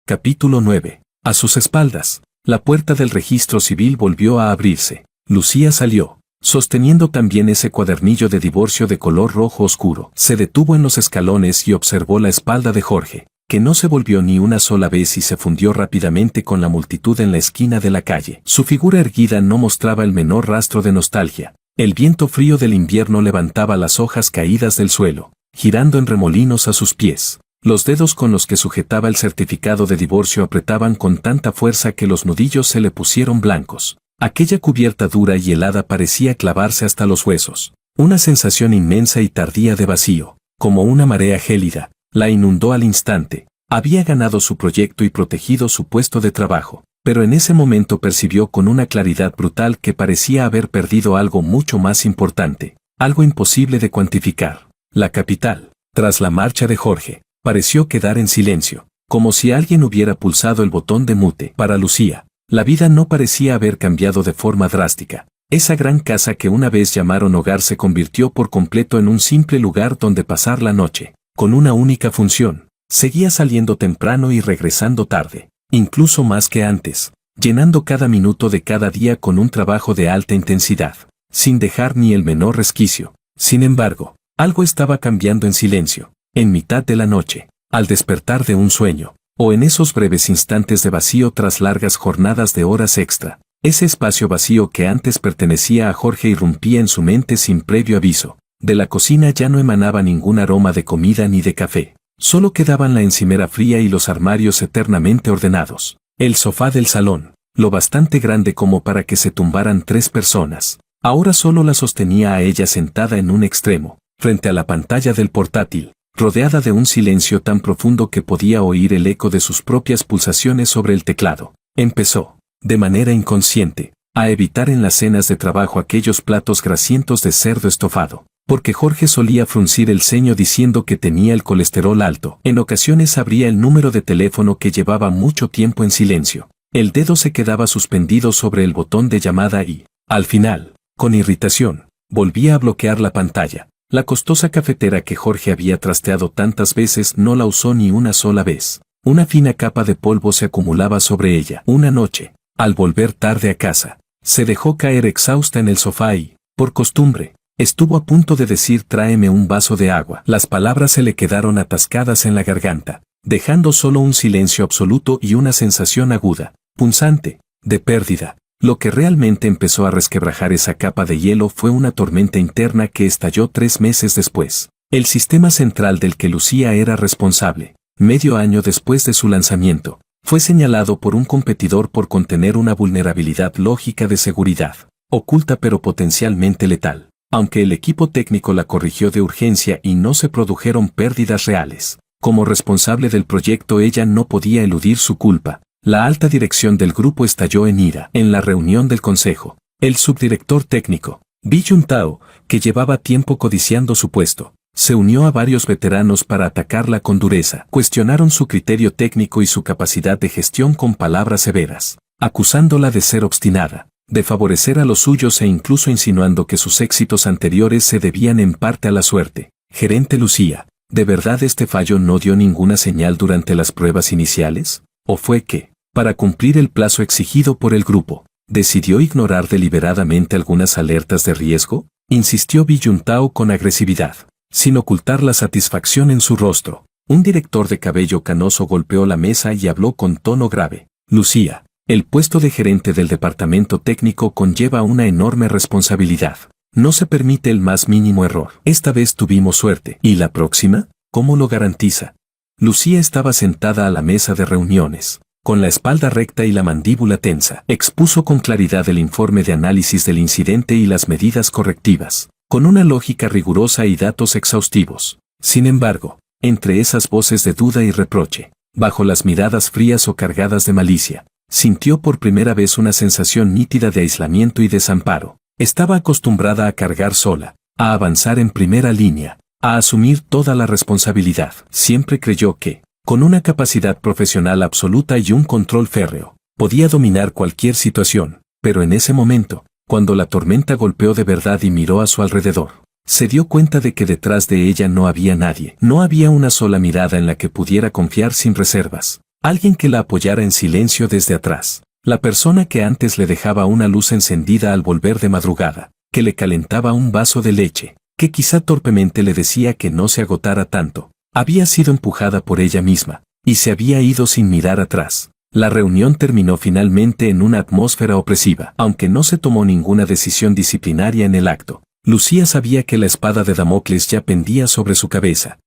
Capítulo 9. A sus espaldas, la puerta del registro civil volvió a abrirse. Lucía salió, sosteniendo también ese cuadernillo de divorcio de color rojo oscuro. Se detuvo en los escalones y observó la espalda de Jorge, que no se volvió ni una sola vez y se fundió rápidamente con la multitud en la esquina de la calle. Su figura erguida no mostraba el menor rastro de nostalgia. El viento frío del invierno levantaba las hojas caídas del suelo, girando en remolinos a sus pies. Los dedos con los que sujetaba el certificado de divorcio apretaban con tanta fuerza que los nudillos se le pusieron blancos. Aquella cubierta dura y helada parecía clavarse hasta los huesos. Una sensación inmensa y tardía de vacío, como una marea gélida, la inundó al instante. Había ganado su proyecto y protegido su puesto de trabajo, pero en ese momento percibió con una claridad brutal que parecía haber perdido algo mucho más importante, algo imposible de cuantificar. La capital, tras la marcha de Jorge, pareció quedar en silencio, como si alguien hubiera pulsado el botón de mute. Para Lucía, la vida no parecía haber cambiado de forma drástica. Esa gran casa que una vez llamaron hogar se convirtió por completo en un simple lugar donde pasar la noche, con una única función. Seguía saliendo temprano y regresando tarde, incluso más que antes, llenando cada minuto de cada día con un trabajo de alta intensidad, sin dejar ni el menor resquicio. Sin embargo, algo estaba cambiando en silencio. En mitad de la noche, al despertar de un sueño, o en esos breves instantes de vacío tras largas jornadas de horas extra, ese espacio vacío que antes pertenecía a Jorge irrumpía en su mente sin previo aviso. De la cocina ya no emanaba ningún aroma de comida ni de café, solo quedaban la encimera fría y los armarios eternamente ordenados. El sofá del salón, lo bastante grande como para que se tumbaran 3 personas, ahora solo la sostenía a ella sentada en un extremo, frente a la pantalla del portátil, rodeada de un silencio tan profundo que podía oír el eco de sus propias pulsaciones sobre el teclado. Empezó, de manera inconsciente, a evitar en las cenas de trabajo aquellos platos grasientos de cerdo estofado, porque Jorge solía fruncir el ceño diciendo que tenía el colesterol alto. En ocasiones abría el número de teléfono que llevaba mucho tiempo en silencio. El dedo se quedaba suspendido sobre el botón de llamada y, al final, con irritación, volvía a bloquear la pantalla. La costosa cafetera que Jorge había trasteado tantas veces no la usó ni una sola vez. Una fina capa de polvo se acumulaba sobre ella. Una noche, al volver tarde a casa, se dejó caer exhausta en el sofá y, por costumbre, estuvo a punto de decir tráeme un vaso de agua. Las palabras se le quedaron atascadas en la garganta, dejando solo un silencio absoluto y una sensación aguda, punzante, de pérdida. Lo que realmente empezó a resquebrajar esa capa de hielo fue una tormenta interna que estalló 3 meses después. El sistema central del que Lucía era responsable, medio año después de su lanzamiento, fue señalado por un competidor por contener una vulnerabilidad lógica de seguridad, oculta pero potencialmente letal. Aunque el equipo técnico la corrigió de urgencia y no se produjeron pérdidas reales, como responsable del proyecto ella no podía eludir su culpa. La alta dirección del grupo estalló en ira. En la reunión del consejo, el subdirector técnico, Bi Juntao, que llevaba tiempo codiciando su puesto, se unió a varios veteranos para atacarla con dureza. Cuestionaron su criterio técnico y su capacidad de gestión con palabras severas, acusándola de ser obstinada, de favorecer a los suyos e incluso insinuando que sus éxitos anteriores se debían en parte a la suerte. Gerente Lucía, ¿de verdad este fallo no dio ninguna señal durante las pruebas iniciales? ¿O fue que, para cumplir el plazo exigido por el grupo, decidió ignorar deliberadamente algunas alertas de riesgo? Insistió Bi Juntao con agresividad. sin ocultar la satisfacción en su rostro. Un director de cabello canoso golpeó la mesa y habló con tono grave. Lucía, el puesto de gerente del departamento técnico conlleva una enorme responsabilidad. No se permite el más mínimo error. Esta vez tuvimos suerte. ¿Y la próxima? ¿Cómo lo garantiza? Lucía estaba sentada a la mesa de reuniones, con la espalda recta y la mandíbula tensa. Expuso con claridad el informe de análisis del incidente y las medidas correctivas, con una lógica rigurosa y datos exhaustivos. Sin embargo, entre esas voces de duda y reproche, bajo las miradas frías o cargadas de malicia, sintió por primera vez una sensación nítida de aislamiento y desamparo. Estaba acostumbrada a cargar sola, a avanzar en primera línea, a asumir toda la responsabilidad. Siempre creyó que, con una capacidad profesional absoluta y un control férreo, podía dominar cualquier situación, pero en ese momento, cuando la tormenta golpeó de verdad y miró a su alrededor, se dio cuenta de que detrás de ella no había nadie. No había una sola mirada en la que pudiera confiar sin reservas. Alguien que la apoyara en silencio desde atrás. La persona que antes le dejaba una luz encendida al volver de madrugada, que le calentaba un vaso de leche, que quizá torpemente le decía que no se agotara tanto, había sido empujada por ella misma, y se había ido sin mirar atrás. La reunión terminó finalmente en una atmósfera opresiva. Aunque no se tomó ninguna decisión disciplinaria en el acto, Lucía sabía que la espada de Damocles ya pendía sobre su cabeza.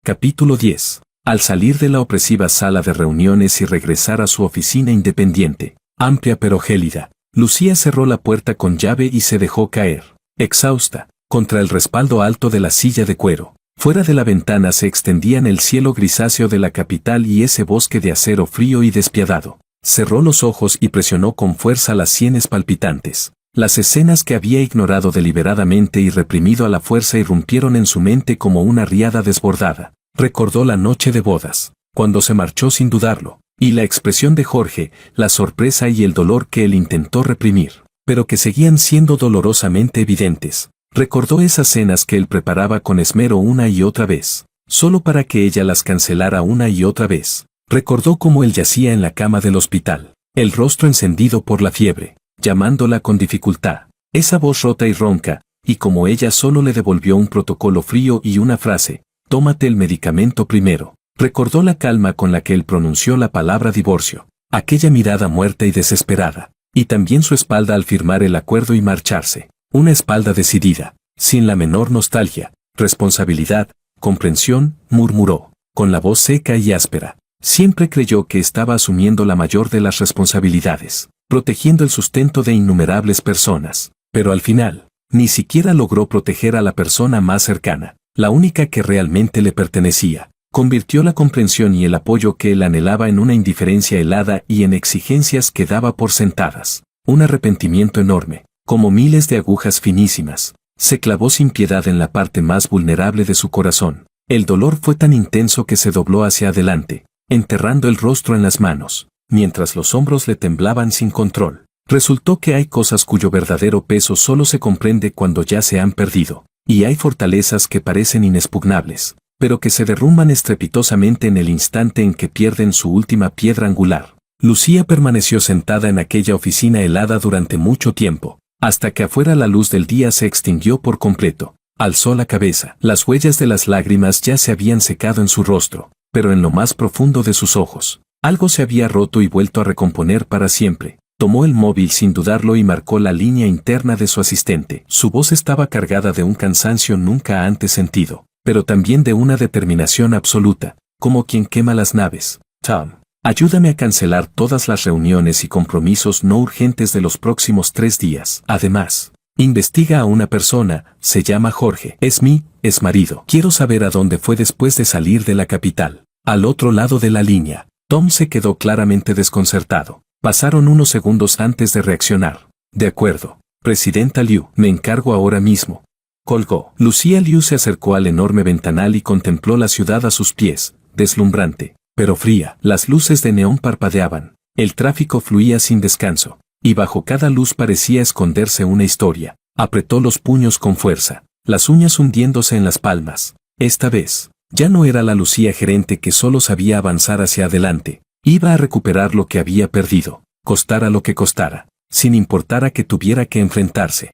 Capítulo 10. Al salir de la opresiva sala de reuniones y regresar a su oficina independiente, amplia pero gélida, Lucía cerró la puerta con llave y se dejó caer, exhausta, contra el respaldo alto de la silla de cuero. Fuera de la ventana se extendían el cielo grisáceo de la capital y ese bosque de acero frío y despiadado. Cerró los ojos y presionó con fuerza las sienes palpitantes. Las escenas que había ignorado deliberadamente y reprimido a la fuerza irrumpieron en su mente como una riada desbordada. Recordó la noche de bodas, cuando se marchó sin dudarlo, y la expresión de Jorge, la sorpresa y el dolor que él intentó reprimir, pero que seguían siendo dolorosamente evidentes. Recordó esas cenas que él preparaba con esmero una y otra vez, solo para que ella las cancelara una y otra vez. Recordó cómo él yacía en la cama del hospital, el rostro encendido por la fiebre, llamándola con dificultad, esa voz rota y ronca, y como ella solo le devolvió un protocolo frío y una frase: tómate el medicamento primero. Recordó la calma con la que él pronunció la palabra divorcio, aquella mirada muerta y desesperada, y también su espalda al firmar el acuerdo y marcharse, una espalda decidida, sin la menor nostalgia, responsabilidad, comprensión, murmuró, con la voz seca y áspera. Siempre creyó que estaba asumiendo la mayor de las responsabilidades, protegiendo el sustento de innumerables personas, pero al final, ni siquiera logró proteger a la persona más cercana, la única que realmente le pertenecía. Convirtió la comprensión y el apoyo que él anhelaba en una indiferencia helada y en exigencias que daba por sentadas. Un arrepentimiento enorme, como miles de agujas finísimas, se clavó sin piedad en la parte más vulnerable de su corazón. El dolor fue tan intenso que se dobló hacia adelante, enterrando el rostro en las manos, mientras los hombros le temblaban sin control. Resultó que hay cosas cuyo verdadero peso solo se comprende cuando ya se han perdido, y hay fortalezas que parecen inexpugnables, pero que se derrumban estrepitosamente en el instante en que pierden su última piedra angular. Lucía permaneció sentada en aquella oficina helada durante mucho tiempo, hasta que afuera la luz del día se extinguió por completo. Alzó la cabeza. Las huellas de las lágrimas ya se habían secado en su rostro, pero en lo más profundo de sus ojos, algo se había roto y vuelto a recomponer para siempre. Tomó el móvil sin dudarlo y marcó la línea interna de su asistente. Su voz estaba cargada de un cansancio nunca antes sentido, pero también de una determinación absoluta, como quien quema las naves. Tom, ayúdame a cancelar todas las reuniones y compromisos no urgentes de los próximos 3 días. Además, investiga a una persona, se llama Jorge. Es mi exmarido. Quiero saber a dónde fue después de salir de la capital. Al otro lado de la línea, Tom se quedó claramente desconcertado. Pasaron unos segundos antes de reaccionar. De acuerdo, Presidenta Liu, me encargo ahora mismo. Colgó. Lucía Liu se acercó al enorme ventanal y contempló la ciudad a sus pies, deslumbrante, pero fría. Las luces de neón parpadeaban, el tráfico fluía sin descanso, y bajo cada luz parecía esconderse una historia. Apretó los puños con fuerza, las uñas hundiéndose en las palmas. Esta vez, ya no era la Lucía gerente que solo sabía avanzar hacia adelante. Iba a recuperar lo que había perdido, costara lo que costara, sin importar a que tuviera que enfrentarse.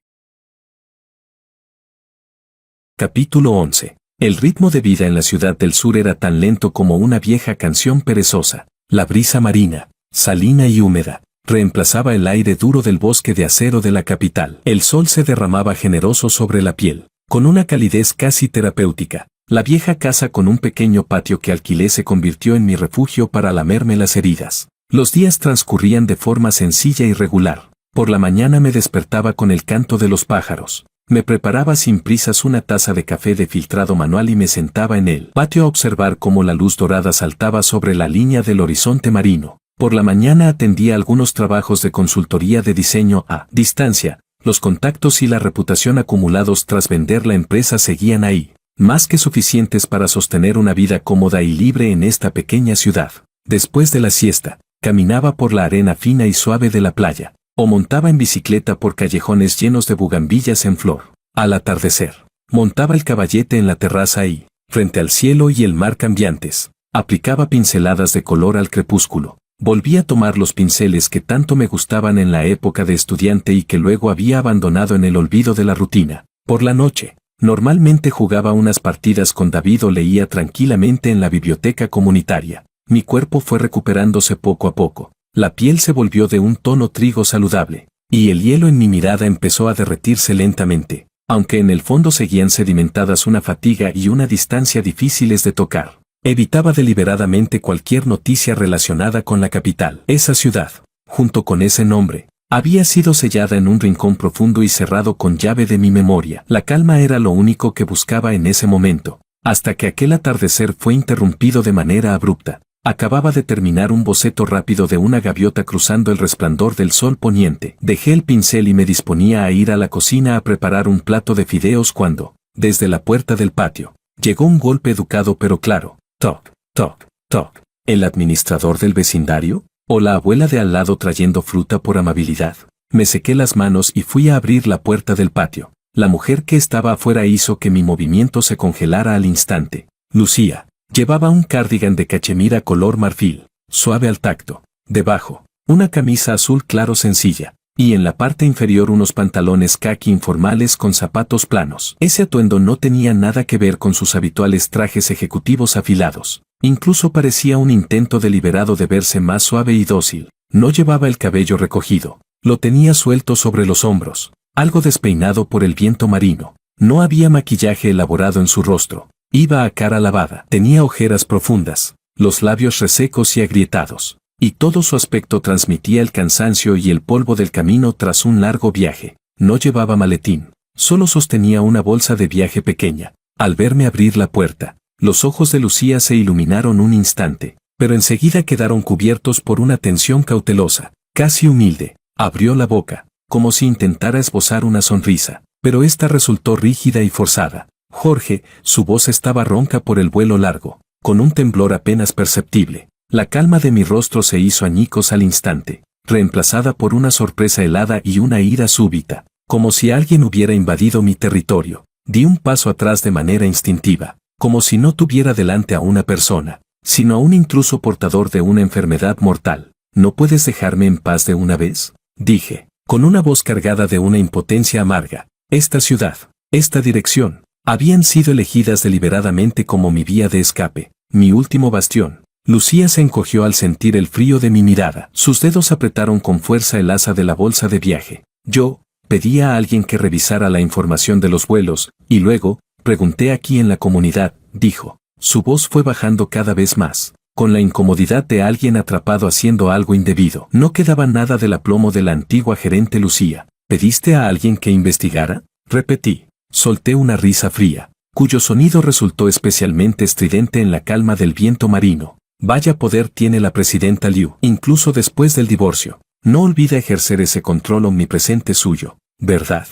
Capítulo 11. El ritmo de vida en la ciudad del sur era tan lento como una vieja canción perezosa. La brisa marina, salina y húmeda, reemplazaba el aire duro del bosque de acero de la capital. El sol se derramaba generoso sobre la piel, con una calidez casi terapéutica. La vieja casa con un pequeño patio que alquilé se convirtió en mi refugio para lamerme las heridas. Los días transcurrían de forma sencilla y regular. Por la mañana me despertaba con el canto de los pájaros. Me preparaba sin prisas una taza de café de filtrado manual y me sentaba en el patio a observar cómo la luz dorada saltaba sobre la línea del horizonte marino. Por la mañana atendía algunos trabajos de consultoría de diseño a distancia. Los contactos y la reputación acumulados tras vender la empresa seguían ahí, más que suficientes para sostener una vida cómoda y libre en esta pequeña ciudad. Después de la siesta, caminaba por la arena fina y suave de la playa, o montaba en bicicleta por callejones llenos de bugambillas en flor. Al atardecer, montaba el caballete en la terraza y, frente al cielo y el mar cambiantes, aplicaba pinceladas de color al crepúsculo. Volví a tomar los pinceles que tanto me gustaban en la época de estudiante y que luego había abandonado en el olvido de la rutina. Por la noche, normalmente jugaba unas partidas con David o leía tranquilamente en la biblioteca comunitaria. Mi cuerpo fue recuperándose poco a poco. La piel se volvió de un tono trigo saludable, y el hielo en mi mirada empezó a derretirse lentamente, aunque en el fondo seguían sedimentadas una fatiga y una distancia difíciles de tocar. Evitaba deliberadamente cualquier noticia relacionada con la capital. Esa ciudad, junto con ese nombre, había sido sellada en un rincón profundo y cerrado con llave de mi memoria. La calma era lo único que buscaba en ese momento, hasta que aquel atardecer fue interrumpido de manera abrupta. Acababa de terminar un boceto rápido de una gaviota cruzando el resplandor del sol poniente. Dejé el pincel y me disponía a ir a la cocina a preparar un plato de fideos cuando, desde la puerta del patio, llegó un golpe educado pero claro. Toc, toc, toc. ¿El administrador del vecindario? ¿O la abuela de al lado trayendo fruta por amabilidad? Me sequé las manos y fui a abrir la puerta del patio. La mujer que estaba afuera hizo que mi movimiento se congelara al instante. Lucía. Llevaba un cardigan de cachemira color marfil, suave al tacto. Debajo, una camisa azul claro sencilla, y en la parte inferior unos pantalones caqui informales con zapatos planos. Ese atuendo no tenía nada que ver con sus habituales trajes ejecutivos afilados. Incluso parecía un intento deliberado de verse más suave y dócil. No llevaba el cabello recogido. Lo tenía suelto sobre los hombros, algo despeinado por el viento marino. No había maquillaje elaborado en su rostro. Iba a cara lavada. Tenía ojeras profundas, los labios resecos y agrietados. Y todo su aspecto transmitía el cansancio y el polvo del camino tras un largo viaje. No llevaba maletín, solo sostenía una bolsa de viaje pequeña. Al verme abrir la puerta, los ojos de Lucía se iluminaron un instante, pero enseguida quedaron cubiertos por una tensión cautelosa, casi humilde. Abrió la boca, como si intentara esbozar una sonrisa, pero esta resultó rígida y forzada. Jorge, su voz estaba ronca por el vuelo largo, con un temblor apenas perceptible. La calma de mi rostro se hizo añicos al instante, reemplazada por una sorpresa helada y una ira súbita, como si alguien hubiera invadido mi territorio. Di un paso atrás de manera instintiva, como si no tuviera delante a una persona, sino a un intruso portador de una enfermedad mortal. ¿No puedes dejarme en paz de una vez?, dije, con una voz cargada de una impotencia amarga. Esta ciudad, esta dirección, habían sido elegidas deliberadamente como mi vía de escape, mi último bastión. Lucía se encogió al sentir el frío de mi mirada. Sus dedos apretaron con fuerza el asa de la bolsa de viaje. Yo pedí a alguien que revisara la información de los vuelos, y luego, pregunté aquí en la comunidad, dijo. Su voz fue bajando cada vez más, con la incomodidad de alguien atrapado haciendo algo indebido. No quedaba nada del aplomo de la antigua gerente Lucía. ¿Pediste a alguien que investigara?, repetí. Solté una risa fría, cuyo sonido resultó especialmente estridente en la calma del viento marino. Vaya poder tiene la presidenta Liu, incluso después del divorcio. No olvida ejercer ese control omnipresente suyo, ¿verdad?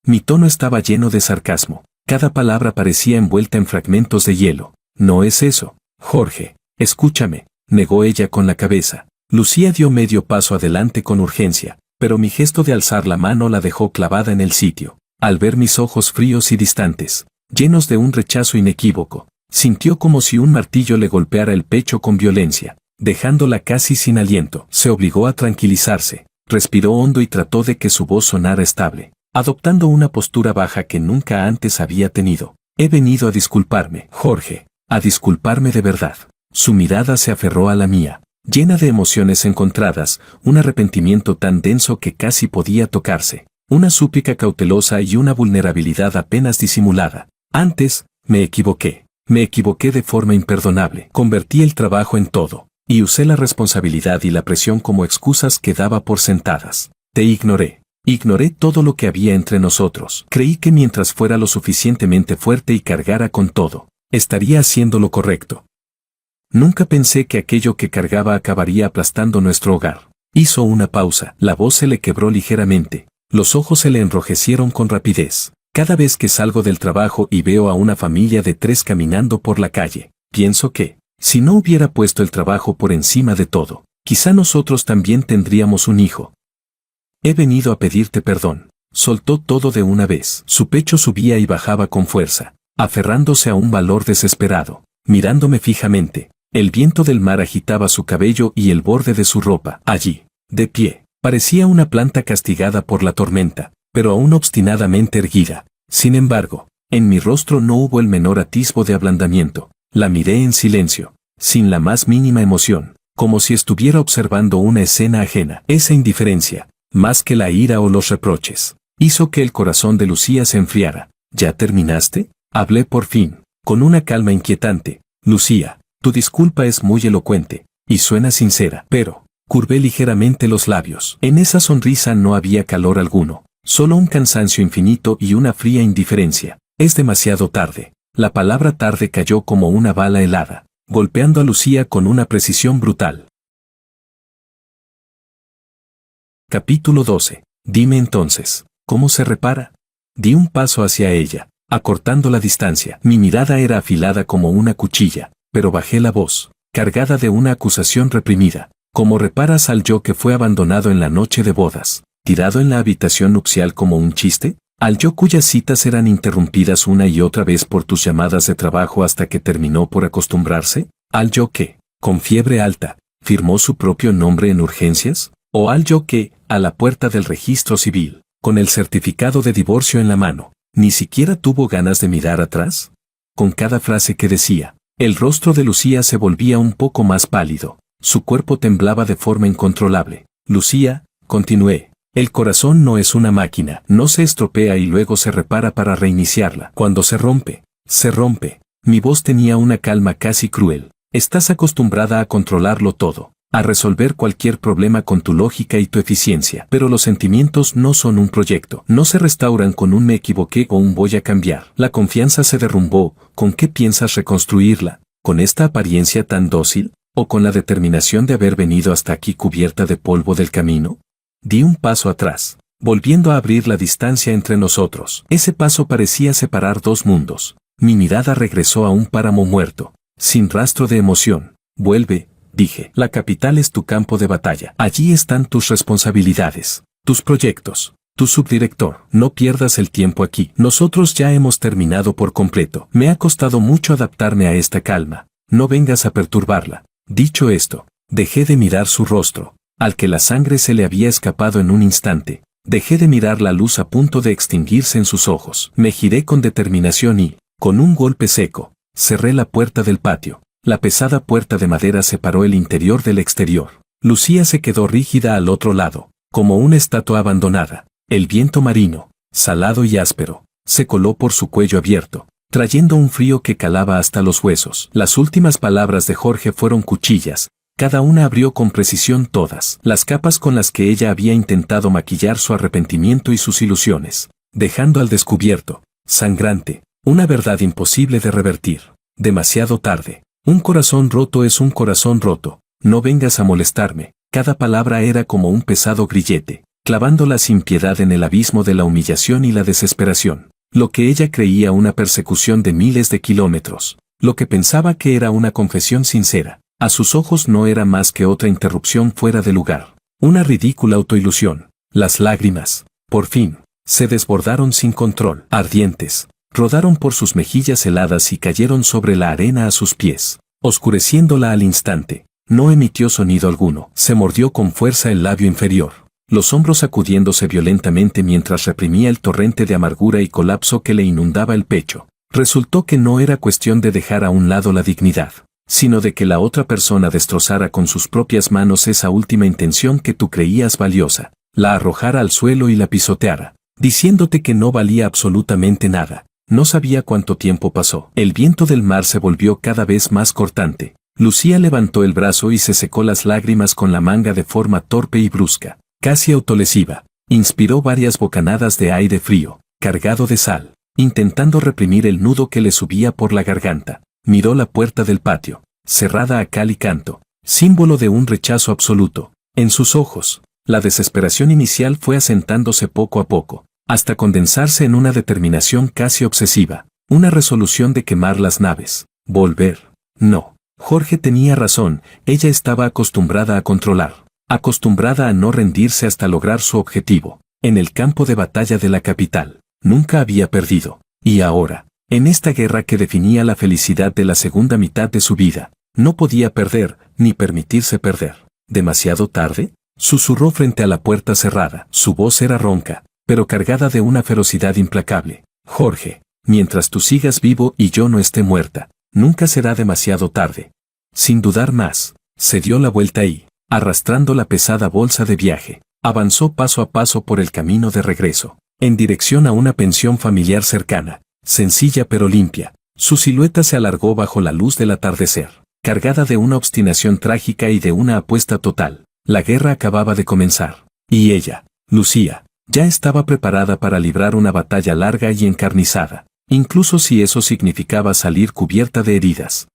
Mi tono estaba lleno de sarcasmo. Cada palabra parecía envuelta en fragmentos de hielo. No es eso, Jorge. Escúchame, negó ella con la cabeza. Lucía dio medio paso adelante con urgencia, pero mi gesto de alzar la mano la dejó clavada en el sitio. Al ver mis ojos fríos y distantes, llenos de un rechazo inequívoco, sintió como si un martillo le golpeara el pecho con violencia, dejándola casi sin aliento. Se obligó a tranquilizarse, respiró hondo y trató de que su voz sonara estable, adoptando una postura baja que nunca antes había tenido. He venido a disculparme, Jorge, a disculparme de verdad. Su mirada se aferró a la mía, llena de emociones encontradas, un arrepentimiento tan denso que casi podía tocarse, una súplica cautelosa y una vulnerabilidad apenas disimulada. Antes, me equivoqué de forma imperdonable. Convertí el trabajo en todo, y usé la responsabilidad y la presión como excusas que daba por sentadas. Te ignoré. Ignoré todo lo que había entre nosotros. Creí que mientras fuera lo suficientemente fuerte y cargara con todo, estaría haciendo lo correcto. Nunca pensé que aquello que cargaba acabaría aplastando nuestro hogar. Hizo una pausa, la voz se le quebró ligeramente, los ojos se le enrojecieron con rapidez. Cada vez que salgo del trabajo y veo a una familia de 3 caminando por la calle, pienso que, si no hubiera puesto el trabajo por encima de todo, quizá nosotros también tendríamos un hijo. He venido a pedirte perdón. Soltó todo de una vez. Su pecho subía y bajaba con fuerza, aferrándose a un valor desesperado, mirándome fijamente. El viento del mar agitaba su cabello y el borde de su ropa. Allí, de pie, parecía una planta castigada por la tormenta, pero aún obstinadamente erguida. Sin embargo, en mi rostro no hubo el menor atisbo de ablandamiento. La miré en silencio, sin la más mínima emoción, como si estuviera observando una escena ajena. Esa indiferencia, más que la ira o los reproches, hizo que el corazón de Lucía se enfriara. ¿Ya terminaste? Hablé por fin, con una calma inquietante. Lucía, tu disculpa es muy elocuente, y suena sincera, pero, curvé ligeramente los labios. En esa sonrisa no había calor alguno, solo un cansancio infinito y una fría indiferencia. Es demasiado tarde. La palabra tarde cayó como una bala helada, golpeando a Lucía con una precisión brutal. Capítulo 12. Dime entonces, ¿cómo se repara? Di un paso hacia ella, acortando la distancia. Mi mirada era afilada como una cuchilla, pero bajé la voz, cargada de una acusación reprimida. ¿Cómo reparas al yo que fue abandonado en la noche de bodas, tirado en la habitación nupcial como un chiste? Al yo cuyas citas eran interrumpidas una y otra vez por tus llamadas de trabajo hasta que terminó por acostumbrarse? ¿Al yo que, con fiebre alta, firmó su propio nombre en urgencias? ¿O al yo que, a la puerta del registro civil, con el certificado de divorcio en la mano, ni siquiera tuvo ganas de mirar atrás? Con cada frase que decía, el rostro de Lucía se volvía un poco más pálido, su cuerpo temblaba de forma incontrolable. Lucía, continué, el corazón no es una máquina, no se estropea y luego se repara para reiniciarla. Cuando se rompe, se rompe. Mi voz tenía una calma casi cruel. Estás acostumbrada a controlarlo todo, a resolver cualquier problema con tu lógica y tu eficiencia. Pero los sentimientos no son un proyecto, no se restauran con un me equivoqué o un voy a cambiar. La confianza se derrumbó, ¿con qué piensas reconstruirla? ¿Con esta apariencia tan dócil? ¿O con la determinación de haber venido hasta aquí cubierta de polvo del camino? Di un paso atrás, volviendo a abrir la distancia entre nosotros. Ese paso parecía separar 2 mundos. Mi mirada regresó a un páramo muerto, sin rastro de emoción. Vuelve, dije. La capital es tu campo de batalla. Allí están tus responsabilidades, tus proyectos, tu subdirector. No pierdas el tiempo aquí. Nosotros ya hemos terminado por completo. Me ha costado mucho adaptarme a esta calma. No vengas a perturbarla. Dicho esto, dejé de mirar su rostro, al que la sangre se le había escapado en un instante. Dejé de mirar la luz a punto de extinguirse en sus ojos. Me giré con determinación y, con un golpe seco, cerré la puerta del patio. La pesada puerta de madera separó el interior del exterior. Lucía se quedó rígida al otro lado, como una estatua abandonada. El viento marino, salado y áspero, se coló por su cuello abierto, trayendo un frío que calaba hasta los huesos. Las últimas palabras de Jorge fueron cuchillas. Cada una abrió con precisión todas las capas con las que ella había intentado maquillar su arrepentimiento y sus ilusiones, dejando al descubierto, sangrante, una verdad imposible de revertir. Demasiado tarde. Un corazón roto es un corazón roto. No vengas a molestarme. Cada palabra era como un pesado grillete, clavándola sin piedad en el abismo de la humillación y la desesperación. Lo que ella creía una persecución de miles de kilómetros, lo que pensaba que era una confesión sincera, a sus ojos no era más que otra interrupción fuera de lugar, una ridícula autoilusión. Las lágrimas, por fin, se desbordaron sin control, ardientes, rodaron por sus mejillas heladas y cayeron sobre la arena a sus pies, oscureciéndola al instante. No emitió sonido alguno, se mordió con fuerza el labio inferior, los hombros sacudiéndose violentamente mientras reprimía el torrente de amargura y colapso que le inundaba el pecho. Resultó que no era cuestión de dejar a un lado la dignidad, sino de que la otra persona destrozara con sus propias manos esa última intención que tú creías valiosa, la arrojara al suelo y la pisoteara, diciéndote que no valía absolutamente nada. No sabía cuánto tiempo pasó. El viento del mar se volvió cada vez más cortante. Lucía levantó el brazo y se secó las lágrimas con la manga de forma torpe y brusca, casi autolesiva. Inspiró varias bocanadas de aire frío, cargado de sal, intentando reprimir el nudo que le subía por la garganta. Miró la puerta del patio, cerrada a cal y canto, símbolo de un rechazo absoluto. En sus ojos, la desesperación inicial fue asentándose poco a poco, hasta condensarse en una determinación casi obsesiva, una resolución de quemar las naves. Volver. No. Jorge tenía razón, ella estaba acostumbrada a controlar, acostumbrada a no rendirse hasta lograr su objetivo. En el campo de batalla de la capital, nunca había perdido. Y ahora, en esta guerra que definía la felicidad de la segunda mitad de su vida, no podía perder, ni permitirse perder. ¿Demasiado tarde? Susurró frente a la puerta cerrada. Su voz era ronca, pero cargada de una ferocidad implacable. Jorge, mientras tú sigas vivo y yo no esté muerta, nunca será demasiado tarde. Sin dudar más, se dio la vuelta y, arrastrando la pesada bolsa de viaje, avanzó paso a paso por el camino de regreso, en dirección a una pensión familiar cercana, sencilla pero limpia. Su silueta se alargó bajo la luz del atardecer, cargada de una obstinación trágica y de una apuesta total. La guerra acababa de comenzar, y ella, Lucía, ya estaba preparada para librar una batalla larga y encarnizada, incluso si eso significaba salir cubierta de heridas.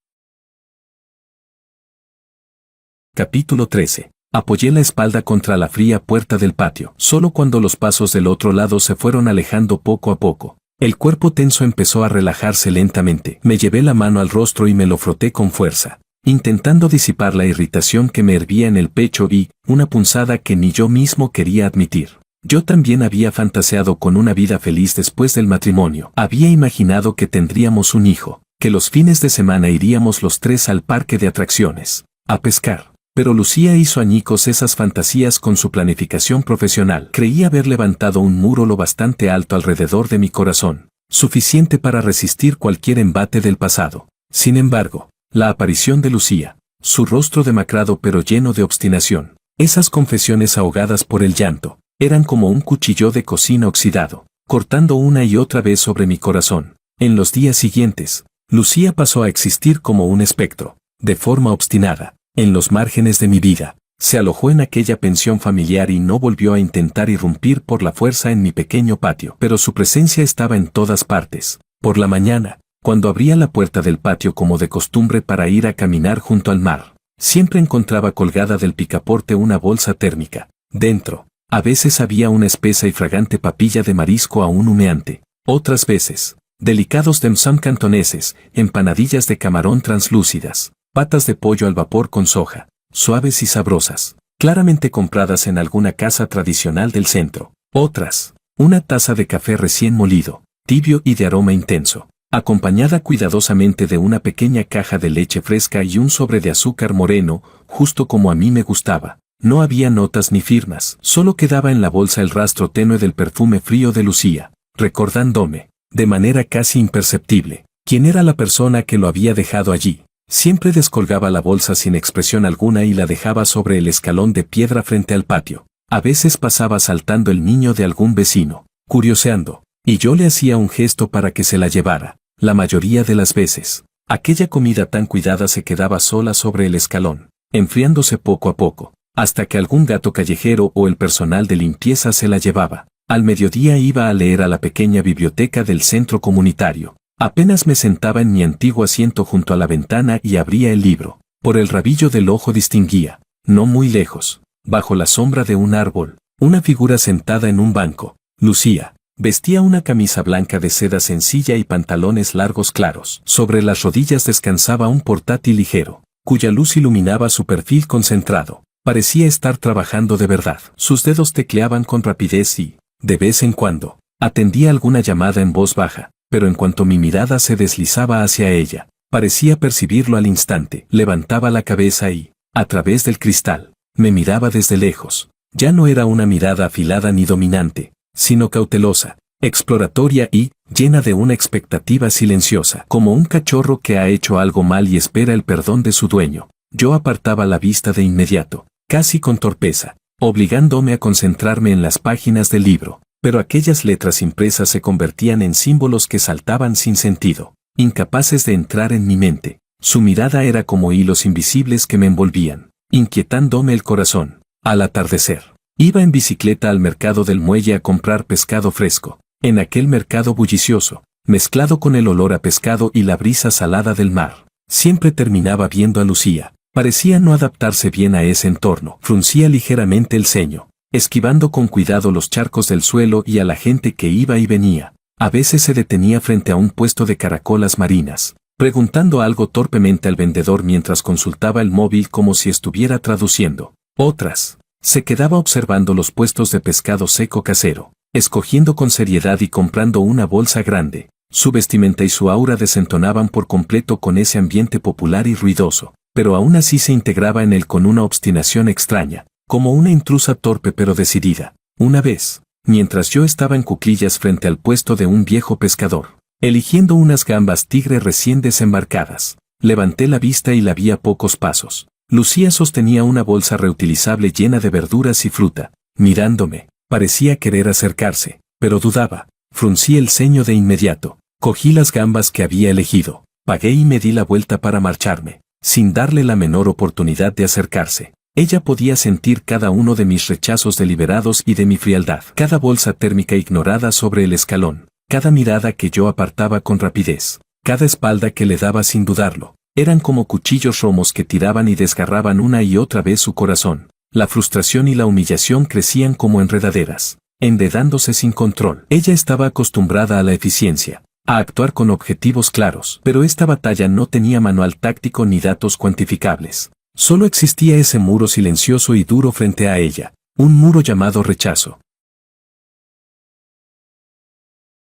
Capítulo 13. Apoyé la espalda contra la fría puerta del patio. Solo cuando los pasos del otro lado se fueron alejando poco a poco, el cuerpo tenso empezó a relajarse lentamente. Me llevé la mano al rostro y me lo froté con fuerza, intentando disipar la irritación que me hervía en el pecho y una punzada que ni yo mismo quería admitir. Yo también había fantaseado con una vida feliz después del matrimonio. Había imaginado que tendríamos un hijo, que los fines de semana iríamos los tres al parque de atracciones, a pescar. Pero Lucía hizo añicos esas fantasías con su planificación profesional. Creí haber levantado un muro lo bastante alto alrededor de mi corazón, suficiente para resistir cualquier embate del pasado. Sin embargo, la aparición de Lucía, su rostro demacrado pero lleno de obstinación, esas confesiones ahogadas por el llanto, eran como un cuchillo de cocina oxidado, cortando una y otra vez sobre mi corazón. En los días siguientes, Lucía pasó a existir como un espectro, de forma obstinada, en los márgenes de mi vida. Se alojó en aquella pensión familiar y no volvió a intentar irrumpir por la fuerza en mi pequeño patio. Pero su presencia estaba en todas partes. Por la mañana, cuando abría la puerta del patio como de costumbre para ir a caminar junto al mar, siempre encontraba colgada del picaporte una bolsa térmica. Dentro, a veces había una espesa y fragante papilla de marisco aún humeante. Otras veces, delicados dim-sum cantoneses, empanadillas de camarón translúcidas, patas de pollo al vapor con soja, suaves y sabrosas, claramente compradas en alguna casa tradicional del centro. Otras, una taza de café recién molido, tibio y de aroma intenso, acompañada cuidadosamente de una pequeña caja de leche fresca y un sobre de azúcar moreno, justo como a mí me gustaba. No había notas ni firmas, solo quedaba en la bolsa el rastro tenue del perfume frío de Lucía, recordándome, de manera casi imperceptible, quién era la persona que lo había dejado allí. Siempre descolgaba la bolsa sin expresión alguna y la dejaba sobre el escalón de piedra frente al patio. A veces pasaba saltando el niño de algún vecino, curioseando, y yo le hacía un gesto para que se la llevara. La mayoría de las veces, aquella comida tan cuidada se quedaba sola sobre el escalón, enfriándose poco a poco, hasta que algún gato callejero o el personal de limpieza se la llevaba. Al mediodía iba a leer a la pequeña biblioteca del centro comunitario. Apenas me sentaba en mi antiguo asiento junto a la ventana y abría el libro. Por el rabillo del ojo distinguía, no muy lejos, bajo la sombra de un árbol, una figura sentada en un banco. Lucía vestía una camisa blanca de seda sencilla y pantalones largos claros. Sobre las rodillas descansaba un portátil ligero, cuya luz iluminaba su perfil concentrado. Parecía estar trabajando de verdad. Sus dedos tecleaban con rapidez y, de vez en cuando, atendía alguna llamada en voz baja, pero en cuanto mi mirada se deslizaba hacia ella, parecía percibirlo al instante. Levantaba la cabeza y, a través del cristal, me miraba desde lejos. Ya no era una mirada afilada ni dominante, sino cautelosa, exploratoria y, llena de una expectativa silenciosa, como un cachorro que ha hecho algo mal y espera el perdón de su dueño. Yo apartaba la vista de inmediato, casi con torpeza, obligándome a concentrarme en las páginas del libro, pero aquellas letras impresas se convertían en símbolos que saltaban sin sentido, incapaces de entrar en mi mente. Su mirada era como hilos invisibles que me envolvían, inquietándome el corazón. Al atardecer, iba en bicicleta al mercado del muelle a comprar pescado fresco. En aquel mercado bullicioso, mezclado con el olor a pescado y la brisa salada del mar, siempre terminaba viendo a Lucía. Parecía no adaptarse bien a ese entorno. Fruncía ligeramente el ceño, esquivando con cuidado los charcos del suelo y a la gente que iba y venía. A veces se detenía frente a un puesto de caracolas marinas, preguntando algo torpemente al vendedor mientras consultaba el móvil como si estuviera traduciendo. Otras, se quedaba observando los puestos de pescado seco casero, escogiendo con seriedad y comprando una bolsa grande. Su vestimenta y su aura desentonaban por completo con ese ambiente popular y ruidoso, pero aún así se integraba en él con una obstinación extraña, como una intrusa torpe pero decidida. Una vez, mientras yo estaba en cuclillas frente al puesto de un viejo pescador, eligiendo unas gambas tigre recién desembarcadas, levanté la vista y la vi a pocos pasos. Lucía sostenía una bolsa reutilizable llena de verduras y fruta. Mirándome, parecía querer acercarse, pero dudaba. Fruncí el ceño de inmediato. Cogí las gambas que había elegido, pagué y me di la vuelta para marcharme, sin darle la menor oportunidad de acercarse. Ella podía sentir cada uno de mis rechazos deliberados y de mi frialdad, cada bolsa térmica ignorada sobre el escalón, cada mirada que yo apartaba con rapidez, cada espalda que le daba sin dudarlo. Eran como cuchillos romos que tiraban y desgarraban una y otra vez su corazón. La frustración y la humillación crecían como enredaderas, enredándose sin control. Ella estaba acostumbrada a la eficiencia, a actuar con objetivos claros, pero esta batalla no tenía manual táctico ni datos cuantificables. Solo existía ese muro silencioso y duro frente a ella, un muro llamado rechazo.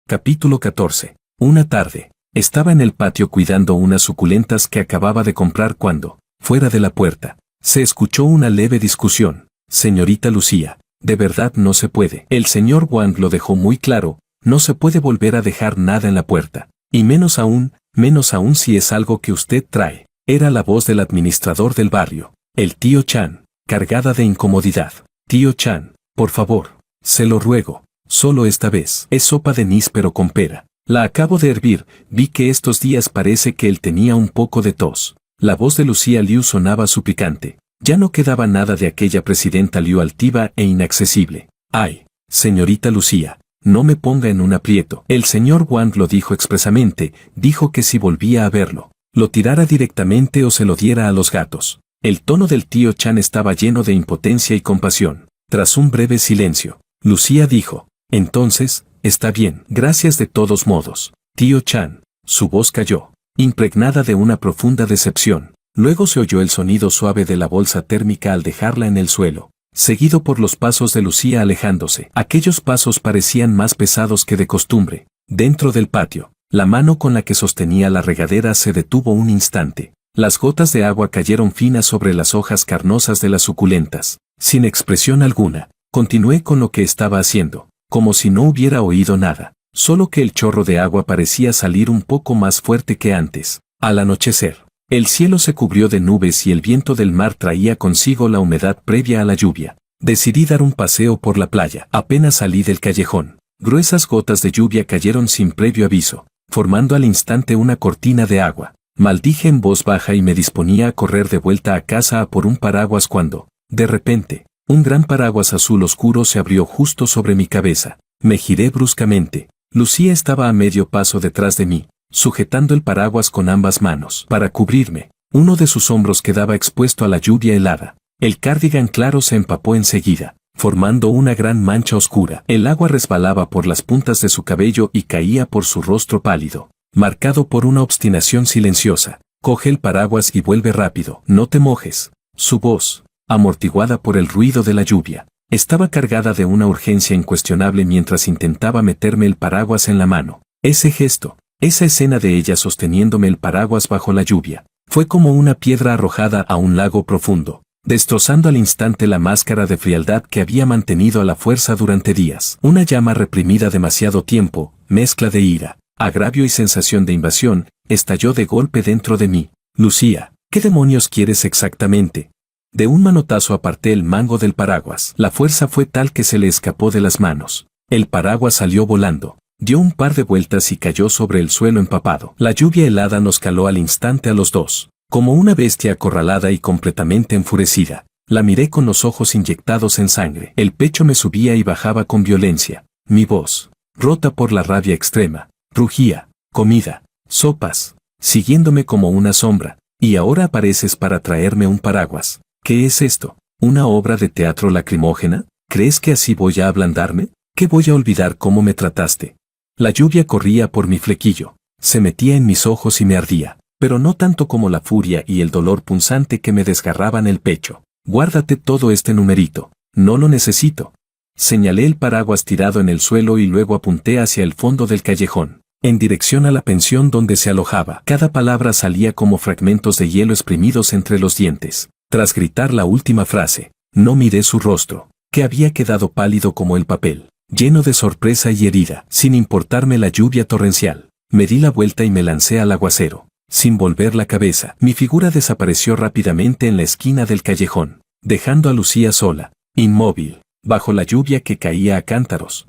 Capítulo 14. Una tarde, estaba en el patio cuidando unas suculentas que acababa de comprar cuando, fuera de la puerta, se escuchó una leve discusión. Señorita Lucía, de verdad no se puede. El señor Wang lo dejó muy claro, no se puede volver a dejar nada en la puerta, y menos aún si es algo que usted trae. Era la voz del administrador del barrio, el tío Chan, cargada de incomodidad. Tío Chan, por favor, se lo ruego, solo esta vez. Es sopa de níspero con pera. La acabo de hervir, vi que estos días parece que él tenía un poco de tos. La voz de Lucía Liu sonaba suplicante. Ya no quedaba nada de aquella presidenta Liu altiva e inaccesible. Ay, señorita Lucía, no me ponga en un aprieto. El señor Wang lo dijo expresamente, dijo que si volvía a verlo, lo tirara directamente o se lo diera a los gatos. El tono del tío Chan estaba lleno de impotencia y compasión. Tras un breve silencio, Lucía dijo, entonces, está bien, gracias de todos modos. Tío Chan, su voz cayó, impregnada de una profunda decepción. Luego se oyó el sonido suave de la bolsa térmica al dejarla en el suelo, seguido por los pasos de Lucía alejándose. Aquellos pasos parecían más pesados que de costumbre. Dentro del patio, la mano con la que sostenía la regadera se detuvo un instante. Las gotas de agua cayeron finas sobre las hojas carnosas de las suculentas. Sin expresión alguna, continué con lo que estaba haciendo, como si no hubiera oído nada, solo que el chorro de agua parecía salir un poco más fuerte que antes. Al anochecer, el cielo se cubrió de nubes y el viento del mar traía consigo la humedad previa a la lluvia. Decidí dar un paseo por la playa. Apenas salí del callejón, gruesas gotas de lluvia cayeron sin previo aviso, formando al instante una cortina de agua. Maldije en voz baja y me disponía a correr de vuelta a casa a por un paraguas cuando, de repente, un gran paraguas azul oscuro se abrió justo sobre mi cabeza. Me giré bruscamente. Lucía estaba a medio paso detrás de mí, sujetando el paraguas con ambas manos para cubrirme. Uno de sus hombros quedaba expuesto a la lluvia helada. El cardigan claro se empapó enseguida, formando una gran mancha oscura. El agua resbalaba por las puntas de su cabello y caía por su rostro pálido, marcado por una obstinación silenciosa. Coge el paraguas y vuelve rápido. No te mojes. Su voz, amortiguada por el ruido de la lluvia, estaba cargada de una urgencia incuestionable mientras intentaba meterme el paraguas en la mano. Ese gesto, esa escena de ella sosteniéndome el paraguas bajo la lluvia, fue como una piedra arrojada a un lago profundo, destrozando al instante la máscara de frialdad que había mantenido a la fuerza durante días. Una llama reprimida demasiado tiempo, mezcla de ira, agravio y sensación de invasión, estalló de golpe dentro de mí. Lucía, ¿qué demonios quieres exactamente? De un manotazo aparté el mango del paraguas. La fuerza fue tal que se le escapó de las manos. El paraguas salió volando. Dio un par de vueltas y cayó sobre el suelo empapado. La lluvia helada nos caló al instante a los dos. Como una bestia acorralada y completamente enfurecida, la miré con los ojos inyectados en sangre. El pecho me subía y bajaba con violencia. Mi voz, rota por la rabia extrema, rugía. Comida, sopas, siguiéndome como una sombra. Y ahora apareces para traerme un paraguas. ¿Qué es esto? ¿Una obra de teatro lacrimógena? ¿Crees que así voy a ablandarme? ¿Qué voy a olvidar cómo me trataste? La lluvia corría por mi flequillo, se metía en mis ojos y me ardía, pero no tanto como la furia y el dolor punzante que me desgarraban el pecho. Guárdate todo este numerito, no lo necesito. Señalé el paraguas tirado en el suelo y luego apunté hacia el fondo del callejón, en dirección a la pensión donde se alojaba. Cada palabra salía como fragmentos de hielo exprimidos entre los dientes. Tras gritar la última frase, no miré su rostro, que había quedado pálido como el papel, lleno de sorpresa y herida. Sin importarme la lluvia torrencial, me di la vuelta y me lancé al aguacero. Sin volver la cabeza, mi figura desapareció rápidamente en la esquina del callejón, dejando a Lucía sola, inmóvil, bajo la lluvia que caía a cántaros.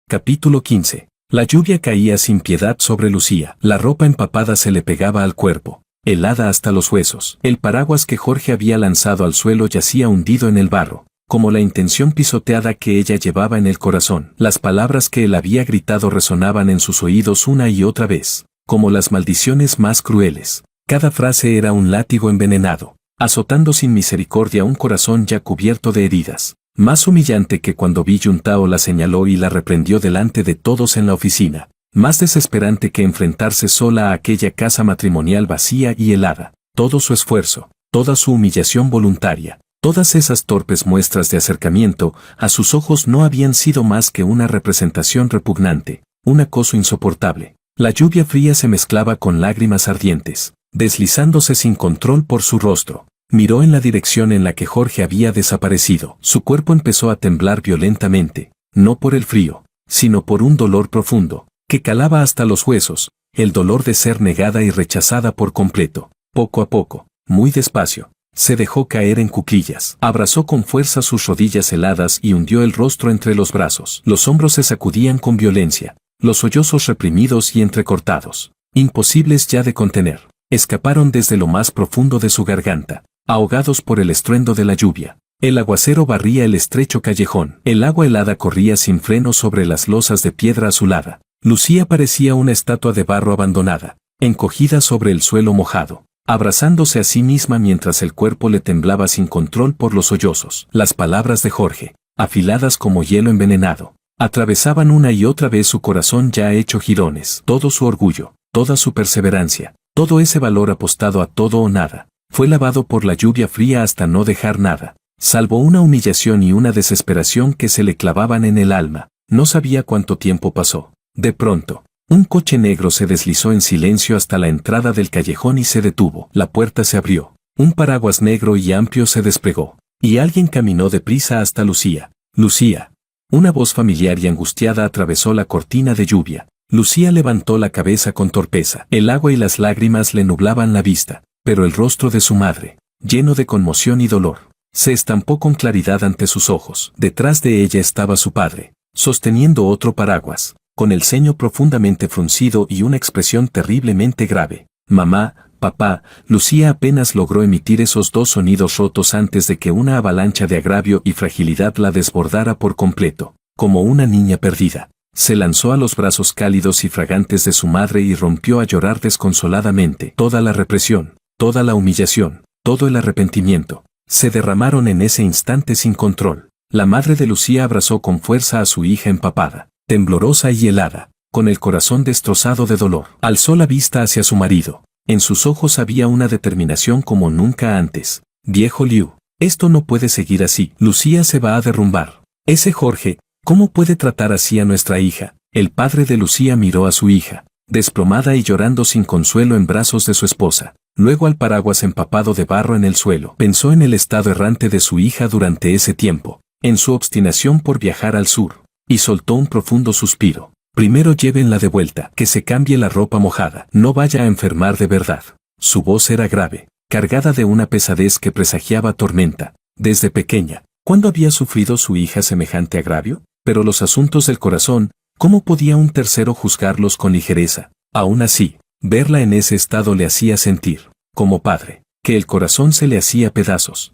Capítulo 15. La lluvia caía sin piedad sobre Lucía. La ropa empapada se le pegaba al cuerpo, helada hasta los huesos. El paraguas que Jorge había lanzado al suelo yacía hundido en el barro, como la intención pisoteada que ella llevaba en el corazón. Las palabras que él había gritado resonaban en sus oídos una y otra vez, como las maldiciones más crueles. Cada frase era un látigo envenenado, azotando sin misericordia un corazón ya cubierto de heridas. Más humillante que cuando Yuntao la señaló y la reprendió delante de todos en la oficina. Más desesperante que enfrentarse sola a aquella casa matrimonial vacía y helada. Todo su esfuerzo, toda su humillación voluntaria, todas esas torpes muestras de acercamiento, a sus ojos no habían sido más que una representación repugnante, un acoso insoportable. La lluvia fría se mezclaba con lágrimas ardientes, deslizándose sin control por su rostro. Miró en la dirección en la que Jorge había desaparecido. Su cuerpo empezó a temblar violentamente, no por el frío, sino por un dolor profundo, que calaba hasta los huesos, el dolor de ser negada y rechazada por completo. Poco a poco, muy despacio, se dejó caer en cuclillas. Abrazó con fuerza sus rodillas heladas y hundió el rostro entre los brazos. Los hombros se sacudían con violencia, los sollozos reprimidos y entrecortados, imposibles ya de contener, escaparon desde lo más profundo de su garganta, ahogados por el estruendo de la lluvia. El aguacero barría el estrecho callejón. El agua helada corría sin freno sobre las losas de piedra azulada. Lucía parecía una estatua de barro abandonada, encogida sobre el suelo mojado, abrazándose a sí misma mientras el cuerpo le temblaba sin control por los sollozos. Las palabras de Jorge, afiladas como hielo envenenado, atravesaban una y otra vez su corazón ya hecho jirones. Todo su orgullo, toda su perseverancia, todo ese valor apostado a todo o nada, fue lavado por la lluvia fría hasta no dejar nada, salvo una humillación y una desesperación que se le clavaban en el alma. No sabía cuánto tiempo pasó. De pronto, un coche negro se deslizó en silencio hasta la entrada del callejón y se detuvo. La puerta se abrió, un paraguas negro y amplio se desplegó, y alguien caminó deprisa hasta Lucía. Lucía. Una voz familiar y angustiada atravesó la cortina de lluvia. Lucía levantó la cabeza con torpeza. El agua y las lágrimas le nublaban la vista, pero el rostro de su madre, lleno de conmoción y dolor, se estampó con claridad ante sus ojos. Detrás de ella estaba su padre, sosteniendo otro paraguas, con el ceño profundamente fruncido y una expresión terriblemente grave. Mamá, papá. Lucía apenas logró emitir esos dos sonidos rotos antes de que una avalancha de agravio y fragilidad la desbordara por completo, como una niña perdida. Se lanzó a los brazos cálidos y fragantes de su madre y rompió a llorar desconsoladamente. Toda la represión, toda la humillación, todo el arrepentimiento, se derramaron en ese instante sin control. La madre de Lucía abrazó con fuerza a su hija empapada, temblorosa y helada, con el corazón destrozado de dolor. Alzó la vista hacia su marido. En sus ojos había una determinación como nunca antes. Viejo Liu, esto no puede seguir así. Lucía se va a derrumbar. Ese Jorge, ¿cómo puede tratar así a nuestra hija? El padre de Lucía miró a su hija, desplomada y llorando sin consuelo en brazos de su esposa. Luego al paraguas empapado de barro en el suelo. Pensó en el estado errante de su hija durante ese tiempo, en su obstinación por viajar al sur, y soltó un profundo suspiro. Primero llévenla de vuelta, que se cambie la ropa mojada, no vaya a enfermar de verdad. Su voz era grave, cargada de una pesadez que presagiaba tormenta. Desde pequeña, ¿cuándo había sufrido su hija semejante agravio? Pero los asuntos del corazón, ¿cómo podía un tercero juzgarlos con ligereza? Aún así, verla en ese estado le hacía sentir, como padre, que el corazón se le hacía pedazos.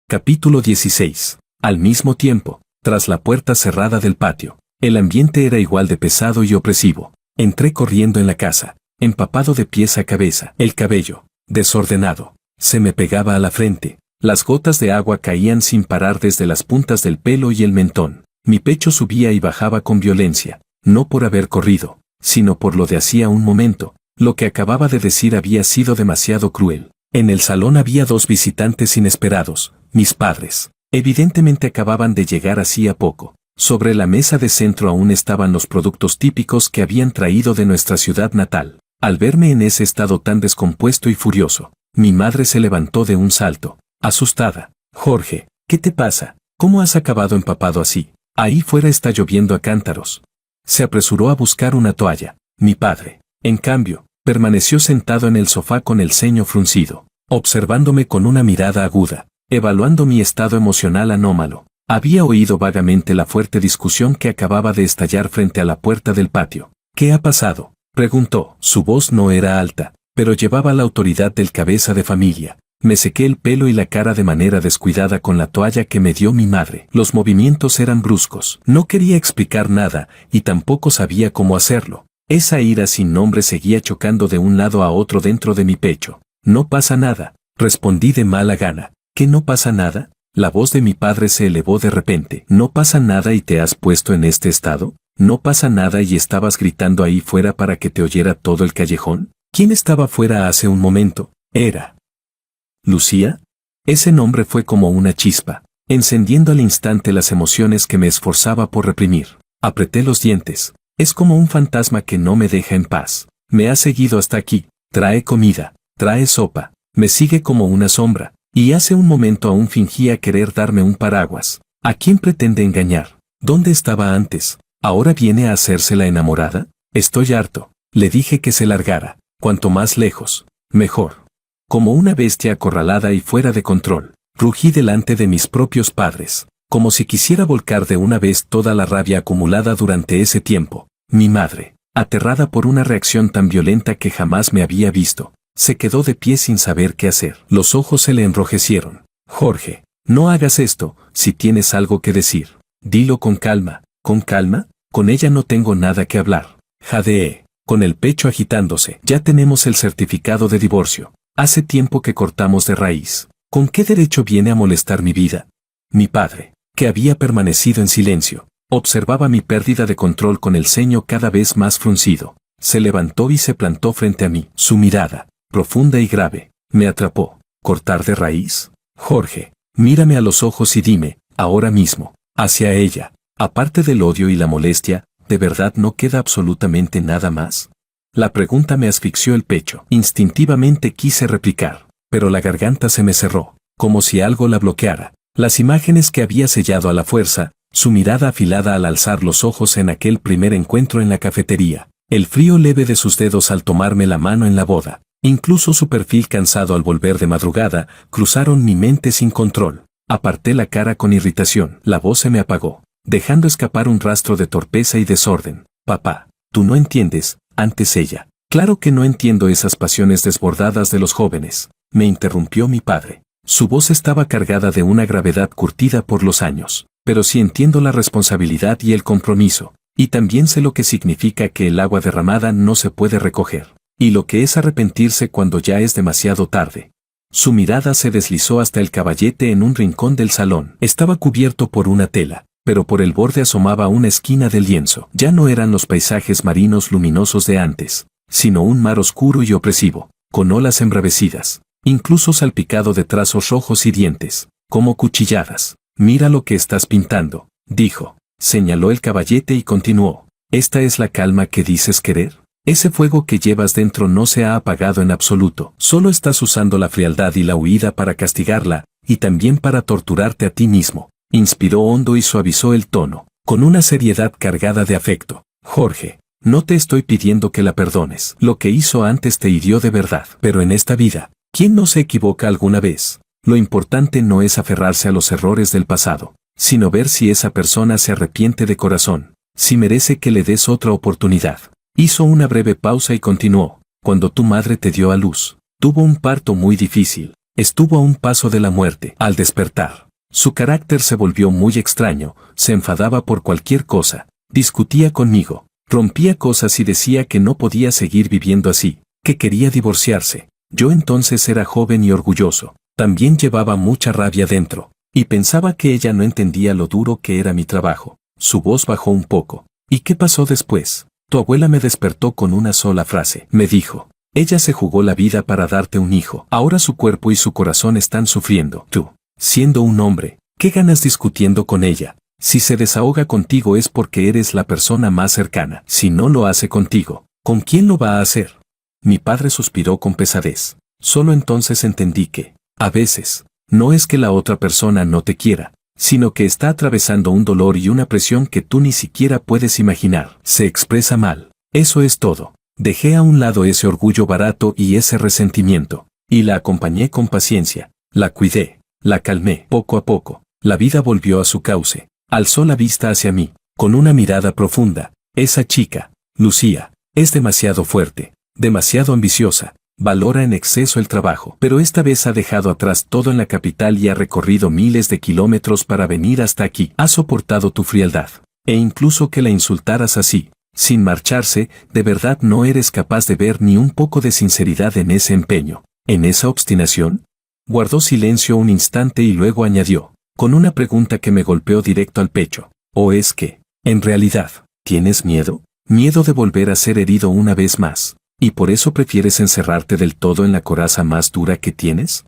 Capítulo 16. Al mismo tiempo, tras la puerta cerrada del patio, el ambiente era igual de pesado y opresivo. Entré corriendo en la casa, empapado de pies a cabeza, el cabello, desordenado, se me pegaba a la frente. Las gotas de agua caían sin parar desde las puntas del pelo y el mentón. Mi pecho subía y bajaba con violencia, no por haber corrido, sino por lo de hacía un momento. Lo que acababa de decir había sido demasiado cruel. En el salón había dos visitantes inesperados, mis padres. Evidentemente acababan de llegar hacía poco. Sobre la mesa de centro aún estaban los productos típicos que habían traído de nuestra ciudad natal. Al verme en ese estado tan descompuesto y furioso, mi madre se levantó de un salto. Asustada. Jorge, ¿qué te pasa? ¿Cómo has acabado empapado así? Ahí fuera está lloviendo a cántaros. Se apresuró a buscar una toalla. Mi padre, en cambio, permaneció sentado en el sofá con el ceño fruncido, observándome con una mirada aguda, evaluando mi estado emocional anómalo. Había oído vagamente la fuerte discusión que acababa de estallar frente a la puerta del patio. ¿Qué ha pasado?, preguntó. Su voz no era alta, pero llevaba la autoridad del cabeza de familia. Me sequé el pelo y la cara de manera descuidada con la toalla que me dio mi madre. Los movimientos eran bruscos. No quería explicar nada, y tampoco sabía cómo hacerlo. Esa ira sin nombre seguía chocando de un lado a otro dentro de mi pecho. No pasa nada, respondí de mala gana. ¿Qué no pasa nada? La voz de mi padre se elevó de repente. ¿No pasa nada y te has puesto en este estado? ¿No pasa nada y estabas gritando ahí fuera para que te oyera todo el callejón? ¿Quién estaba fuera hace un momento? Era ¿Lucía? Ese nombre fue como una chispa, encendiendo al instante las emociones que me esforzaba por reprimir. Apreté los dientes. Es como un fantasma que no me deja en paz. Me ha seguido hasta aquí. Trae comida, trae sopa. Me sigue como una sombra. Y hace un momento aún fingía querer darme un paraguas. ¿A quién pretende engañar? ¿Dónde estaba antes? ¿Ahora viene a hacerse la enamorada? Estoy harto. Le dije que se largara. Cuanto más lejos, mejor. Como una bestia acorralada y fuera de control, rugí delante de mis propios padres, como si quisiera volcar de una vez toda la rabia acumulada durante ese tiempo. Mi madre, aterrada por una reacción tan violenta que jamás me había visto, se quedó de pie sin saber qué hacer. Los ojos se le enrojecieron. Jorge, no hagas esto, si tienes algo que decir. Dilo con calma. ¿Con calma? Con ella no tengo nada que hablar. Jadeé, con el pecho agitándose. Ya tenemos el certificado de divorcio. Hace tiempo que cortamos de raíz. ¿Con qué derecho viene a molestar mi vida? Mi padre, que había permanecido en silencio, observaba mi pérdida de control con el ceño cada vez más fruncido. Se levantó y se plantó frente a mí. Su mirada, profunda y grave, me atrapó. ¿Cortar de raíz? Jorge, mírame a los ojos y dime, ahora mismo, hacia ella, aparte del odio y la molestia, ¿de verdad no queda absolutamente nada más? La pregunta me asfixió el pecho. Instintivamente quise replicar, pero la garganta se me cerró, como si algo la bloqueara. Las imágenes que había sellado a la fuerza, su mirada afilada al alzar los ojos en aquel primer encuentro en la cafetería, el frío leve de sus dedos al tomarme la mano en la boda, incluso su perfil cansado al volver de madrugada, cruzaron mi mente sin control. Aparté la cara con irritación. La voz se me apagó, dejando escapar un rastro de torpeza y desorden. Papá, tú no entiendes. Antes ella. Claro que no entiendo esas pasiones desbordadas de los jóvenes, me interrumpió mi padre. Su voz estaba cargada de una gravedad curtida por los años. Pero sí entiendo la responsabilidad y el compromiso, y también sé lo que significa que el agua derramada no se puede recoger, y lo que es arrepentirse cuando ya es demasiado tarde. Su mirada se deslizó hasta el caballete en un rincón del salón. Estaba cubierto por una tela, pero por el borde asomaba una esquina del lienzo. Ya no eran los paisajes marinos luminosos de antes, sino un mar oscuro y opresivo, con olas embravecidas, incluso salpicado de trazos rojos y dientes, como cuchilladas. Mira lo que estás pintando, dijo. Señaló el caballete y continuó. ¿Esta es la calma que dices querer? Ese fuego que llevas dentro no se ha apagado en absoluto. Solo estás usando la frialdad y la huida para castigarla, y también para torturarte a ti mismo. Inspiró hondo y suavizó el tono, con una seriedad cargada de afecto. Jorge, no te estoy pidiendo que la perdones. Lo que hizo antes te hirió de verdad. Pero en esta vida, ¿quién no se equivoca alguna vez? Lo importante no es aferrarse a los errores del pasado, sino ver si esa persona se arrepiente de corazón, si merece que le des otra oportunidad. Hizo una breve pausa y continuó. Cuando tu madre te dio a luz, tuvo un parto muy difícil. Estuvo a un paso de la muerte. Al despertar, su carácter se volvió muy extraño, se enfadaba por cualquier cosa, discutía conmigo, rompía cosas y decía que no podía seguir viviendo así, que quería divorciarse. Yo entonces era joven y orgulloso, también llevaba mucha rabia dentro, y pensaba que ella no entendía lo duro que era mi trabajo. Su voz bajó un poco. ¿Y qué pasó después? Tu abuela me despertó con una sola frase. Me dijo, ella se jugó la vida para darte un hijo. Ahora su cuerpo y su corazón están sufriendo. Tú, siendo un hombre, ¿qué ganas discutiendo con ella? Si se desahoga contigo es porque eres la persona más cercana. Si no lo hace contigo, ¿con quién lo va a hacer? Mi padre suspiró con pesadez. Solo entonces entendí que, a veces, no es que la otra persona no te quiera, sino que está atravesando un dolor y una presión que tú ni siquiera puedes imaginar. Se expresa mal. Eso es todo. Dejé a un lado ese orgullo barato y ese resentimiento, y la acompañé con paciencia, la cuidé, la calmé. Poco a poco, la vida volvió a su cauce, alzó la vista hacia mí, con una mirada profunda. Esa chica, Lucía, es demasiado fuerte, demasiado ambiciosa, valora en exceso el trabajo, pero esta vez ha dejado atrás todo en la capital y ha recorrido miles de kilómetros para venir hasta aquí. Ha soportado tu frialdad, e incluso que la insultaras así, sin marcharse. ¿De verdad no eres capaz de ver ni un poco de sinceridad en ese empeño, en esa obstinación? Guardó silencio un instante y luego añadió, con una pregunta que me golpeó directo al pecho. ¿O es que, en realidad, tienes miedo? ¿Miedo de volver a ser herido una vez más? ¿Y por eso prefieres encerrarte del todo en la coraza más dura que tienes?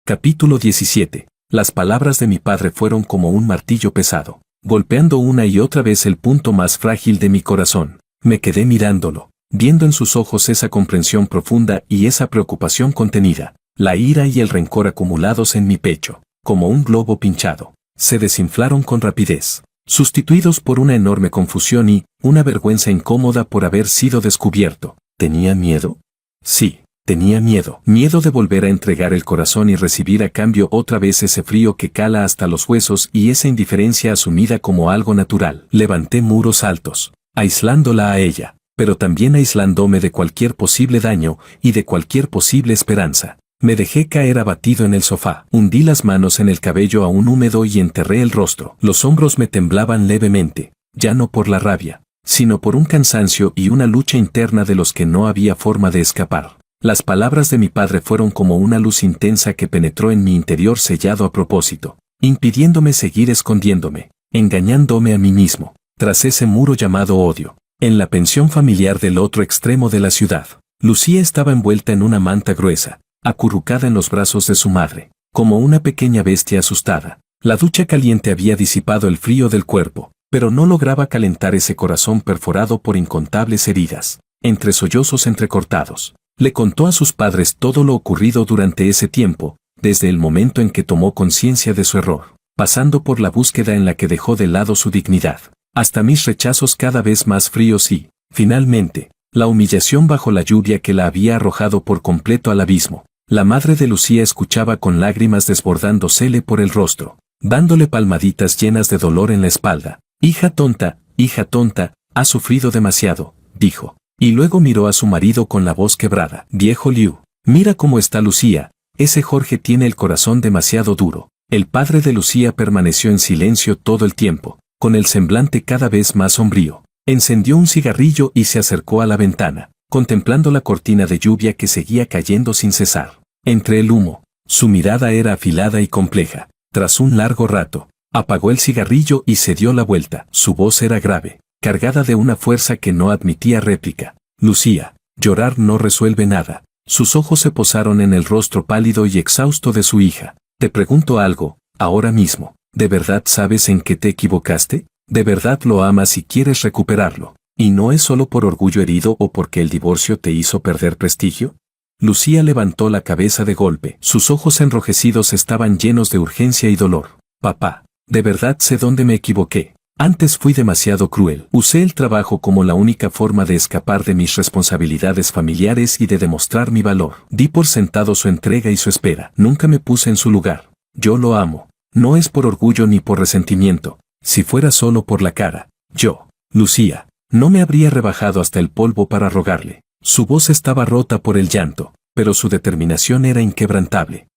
Capítulo 17. Las palabras de mi padre fueron como un martillo pesado, golpeando una y otra vez el punto más frágil de mi corazón. Me quedé mirándolo, viendo en sus ojos esa comprensión profunda y esa preocupación contenida. La ira y el rencor acumulados en mi pecho, como un globo pinchado, se desinflaron con rapidez, sustituidos por una enorme confusión y una vergüenza incómoda por haber sido descubierto. ¿Tenía miedo? Sí, tenía miedo. Miedo de volver a entregar el corazón y recibir a cambio otra vez ese frío que cala hasta los huesos y esa indiferencia asumida como algo natural. Levanté muros altos, aislándola a ella, pero también aislándome de cualquier posible daño y de cualquier posible esperanza. Me dejé caer abatido en el sofá, hundí las manos en el cabello aún húmedo y enterré el rostro. Los hombros me temblaban levemente, ya no por la rabia, sino por un cansancio y una lucha interna de los que no había forma de escapar. Las palabras de mi padre fueron como una luz intensa que penetró en mi interior sellado a propósito, impidiéndome seguir escondiéndome, engañándome a mí mismo, tras ese muro llamado odio. En la pensión familiar del otro extremo de la ciudad, Lucía estaba envuelta en una manta gruesa, acurrucada en los brazos de su madre, como una pequeña bestia asustada. La ducha caliente había disipado el frío del cuerpo, pero no lograba calentar ese corazón perforado por incontables heridas. Entre sollozos entrecortados, le contó a sus padres todo lo ocurrido durante ese tiempo, desde el momento en que tomó conciencia de su error, pasando por la búsqueda en la que dejó de lado su dignidad, hasta mis rechazos cada vez más fríos y, finalmente, la humillación bajo la lluvia que la había arrojado por completo al abismo. La madre de Lucía escuchaba con lágrimas desbordándosele por el rostro, dándole palmaditas llenas de dolor en la espalda. Hija tonta, has sufrido demasiado, dijo, y luego miró a su marido con la voz quebrada. Viejo Liu, mira cómo está Lucía, ese Jorge tiene el corazón demasiado duro. El padre de Lucía permaneció en silencio todo el tiempo, con el semblante cada vez más sombrío. Encendió un cigarrillo y se acercó a la ventana, contemplando la cortina de lluvia que seguía cayendo sin cesar. Entre el humo, su mirada era afilada y compleja. Tras un largo rato, apagó el cigarrillo y se dio la vuelta. Su voz era grave, cargada de una fuerza que no admitía réplica. Lucía, llorar no resuelve nada. Sus ojos se posaron en el rostro pálido y exhausto de su hija. Te pregunto algo, ahora mismo, ¿de verdad sabes en qué te equivocaste? ¿De verdad lo amas y quieres recuperarlo? ¿Y no es solo por orgullo herido o porque el divorcio te hizo perder prestigio? Lucía levantó la cabeza de golpe. Sus ojos enrojecidos estaban llenos de urgencia y dolor. Papá, de verdad sé dónde me equivoqué. Antes fui demasiado cruel. Usé el trabajo como la única forma de escapar de mis responsabilidades familiares y de demostrar mi valor. Di por sentado su entrega y su espera. Nunca me puse en su lugar. Yo lo amo. No es por orgullo ni por resentimiento. Si fuera solo por la cara, yo, Lucía, no me habría rebajado hasta el polvo para rogarle. Su voz estaba rota por el llanto, pero su determinación era inquebrantable.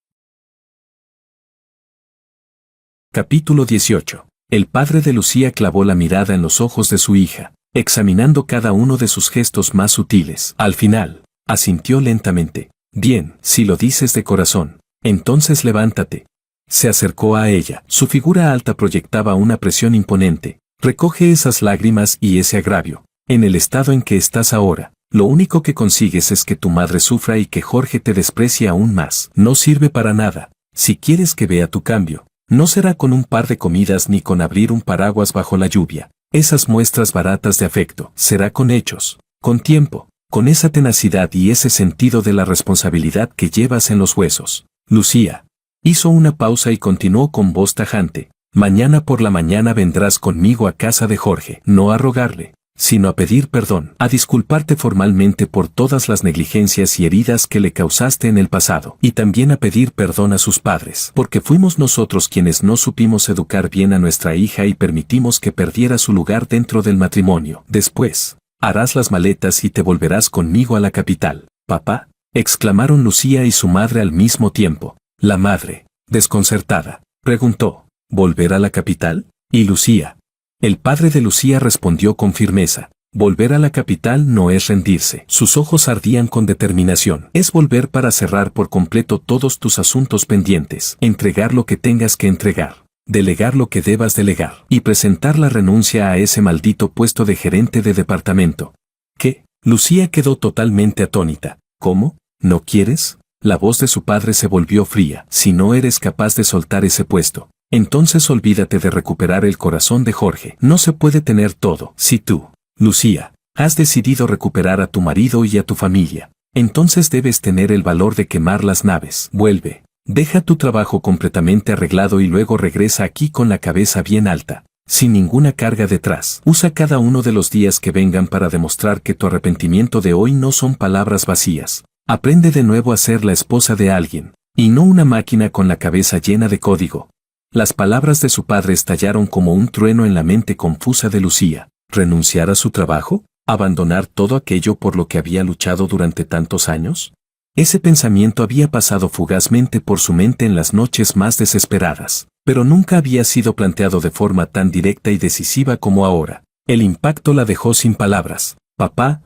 Capítulo 18. El padre de Lucía clavó la mirada en los ojos de su hija, examinando cada uno de sus gestos más sutiles. Al final, asintió lentamente. Bien, si lo dices de corazón, entonces levántate. Se acercó a ella. Su figura alta proyectaba una presión imponente. Recoge esas lágrimas y ese agravio. En el estado en que estás ahora, lo único que consigues es que tu madre sufra y que Jorge te desprecie aún más. No sirve para nada. Si quieres que vea tu cambio, no será con un par de comidas ni con abrir un paraguas bajo la lluvia. Esas muestras baratas de afecto. Será con hechos, con tiempo, con esa tenacidad y ese sentido de la responsabilidad que llevas en los huesos. Lucía hizo una pausa y continuó con voz tajante. Mañana por la mañana vendrás conmigo a casa de Jorge, no a rogarle, sino a pedir perdón, a disculparte formalmente por todas las negligencias y heridas que le causaste en el pasado, y también a pedir perdón a sus padres, porque fuimos nosotros quienes no supimos educar bien a nuestra hija y permitimos que perdiera su lugar dentro del matrimonio. Después, harás las maletas y te volverás conmigo a la capital. Papá, exclamaron Lucía y su madre al mismo tiempo. La madre, desconcertada, preguntó, ¿volver a la capital? ¿Y Lucía? El padre de Lucía respondió con firmeza. Volver a la capital no es rendirse. Sus ojos ardían con determinación. Es volver para cerrar por completo todos tus asuntos pendientes. Entregar lo que tengas que entregar. Delegar lo que debas delegar. Y presentar la renuncia a ese maldito puesto de gerente de departamento. ¿Qué? Lucía quedó totalmente atónita. ¿Cómo? ¿No quieres? La voz de su padre se volvió fría. Si no eres capaz de soltar ese puesto, entonces olvídate de recuperar el corazón de Jorge. No se puede tener todo. Si tú, Lucía, has decidido recuperar a tu marido y a tu familia, entonces debes tener el valor de quemar las naves. Vuelve, deja tu trabajo completamente arreglado y luego regresa aquí con la cabeza bien alta, sin ninguna carga detrás. Usa cada uno de los días que vengan para demostrar que tu arrepentimiento de hoy no son palabras vacías. Aprende de nuevo a ser la esposa de alguien, y no una máquina con la cabeza llena de código. Las palabras de su padre estallaron como un trueno en la mente confusa de Lucía. ¿Renunciar a su trabajo? ¿Abandonar todo aquello por lo que había luchado durante tantos años? Ese pensamiento había pasado fugazmente por su mente en las noches más desesperadas, pero nunca había sido planteado de forma tan directa y decisiva como ahora. El impacto la dejó sin palabras. Papá,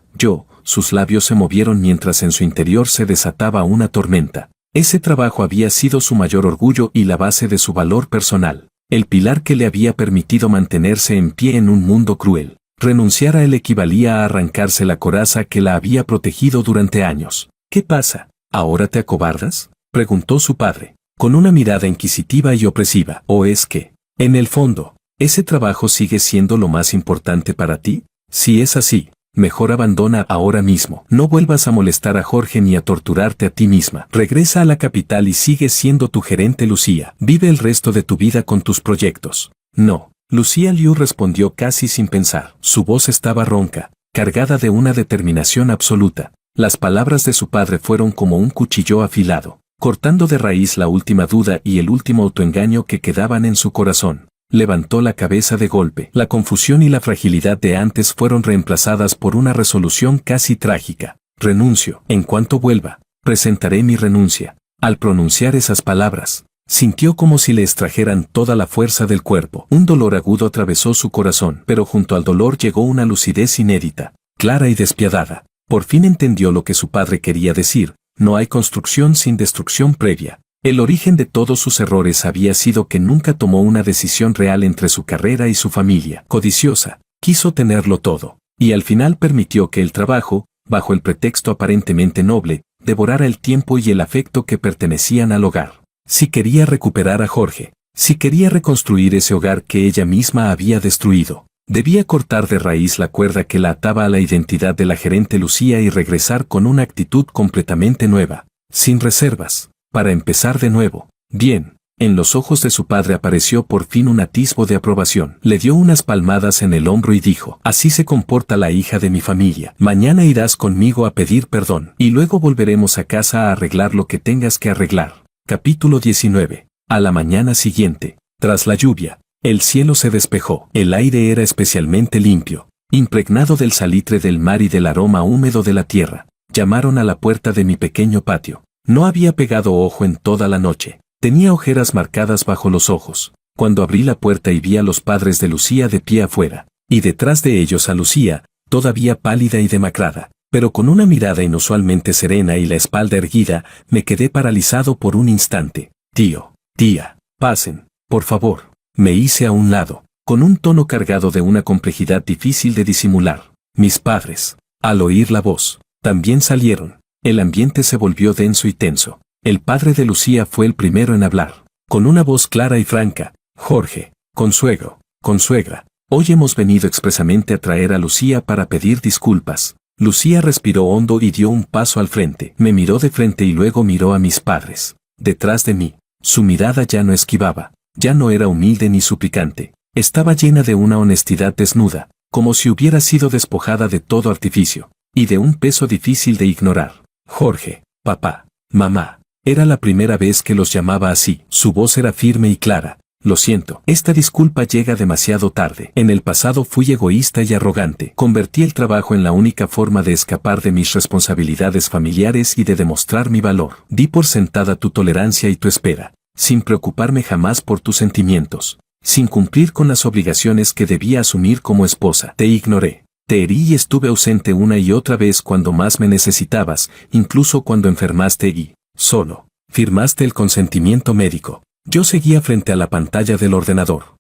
sus labios se movieron mientras en su interior se desataba una tormenta. Ese trabajo había sido su mayor orgullo y la base de su valor personal, el pilar que le había permitido mantenerse en pie en un mundo cruel. Renunciar a él equivalía a arrancarse la coraza que la había protegido durante años. ¿Qué pasa? ¿Ahora te acobardas?, preguntó su padre, con una mirada inquisitiva y opresiva. ¿O es que, en el fondo, ese trabajo sigue siendo lo más importante para ti? Si es así, mejor abandona ahora mismo. No vuelvas a molestar a Jorge ni a torturarte a ti misma. Regresa a la capital y sigue siendo tu gerente Lucía. Vive el resto de tu vida con tus proyectos. No. Lucía Liu respondió casi sin pensar. Su voz estaba ronca, cargada de una determinación absoluta. Las palabras de su padre fueron como un cuchillo afilado, cortando de raíz la última duda y el último autoengaño que quedaban en su corazón. Levantó la cabeza de golpe. La confusión y la fragilidad de antes fueron reemplazadas por una resolución casi trágica. Renuncio. En cuanto vuelva, presentaré mi renuncia. Al pronunciar esas palabras, sintió como si le extrajeran toda la fuerza del cuerpo. Un dolor agudo atravesó su corazón, pero junto al dolor llegó una lucidez inédita, clara y despiadada. Por fin entendió lo que su padre quería decir. No hay construcción sin destrucción previa. El origen de todos sus errores había sido que nunca tomó una decisión real entre su carrera y su familia. Codiciosa, quiso tenerlo todo, y al final permitió que el trabajo, bajo el pretexto aparentemente noble, devorara el tiempo y el afecto que pertenecían al hogar. Si quería recuperar a Jorge, si quería reconstruir ese hogar que ella misma había destruido, Debía cortar de raíz la cuerda que la ataba a la identidad de la gerente Lucía y regresar con una actitud completamente nueva, sin reservas, para empezar de nuevo. Bien. En los ojos de su padre apareció por fin un atisbo de aprobación. Le dio unas palmadas en el hombro y dijo: así se comporta la hija de mi familia. Mañana irás conmigo a pedir perdón, y luego volveremos a casa a arreglar lo que tengas que arreglar. Capítulo 19. A la mañana siguiente, tras la lluvia, el cielo se despejó. El aire era especialmente limpio, impregnado del salitre del mar y del aroma húmedo de la tierra. Llamaron a la puerta de mi pequeño patio. No había pegado ojo en toda la noche. Tenía ojeras marcadas bajo los ojos. Cuando abrí la puerta y vi a los padres de Lucía de pie afuera, y detrás de ellos a Lucía, todavía pálida y demacrada, pero con una mirada inusualmente serena y la espalda erguida, me quedé paralizado por un instante. Tío, tía, pasen, por favor. Me hice a un lado, con un tono cargado de una complejidad difícil de disimular. Mis padres, al oír la voz, también salieron. El ambiente se volvió denso y tenso. El padre de Lucía fue el primero en hablar, con una voz clara y franca: Jorge, consuegro, consuegra, hoy hemos venido expresamente a traer a Lucía para pedir disculpas. Lucía respiró hondo y dio un paso al frente. Me miró de frente y luego miró a mis padres. Detrás de mí, su mirada ya no esquivaba, ya no era humilde ni suplicante, estaba llena de una honestidad desnuda, como si hubiera sido despojada de todo artificio, y de un peso difícil de ignorar. Jorge, papá, mamá. Era la primera vez que los llamaba así. Su voz era firme y clara. Lo siento, esta disculpa llega demasiado tarde. En el pasado fui egoísta y arrogante. Convertí el trabajo en la única forma de escapar de mis responsabilidades familiares y de demostrar mi valor. Di por sentada tu tolerancia y tu espera, sin preocuparme jamás por tus sentimientos, sin cumplir con las obligaciones que debía asumir como esposa. Te ignoré. Te herí y estuve ausente una y otra vez cuando más me necesitabas, incluso cuando enfermaste y solo firmaste el consentimiento médico. Yo seguía frente a la pantalla del ordenador.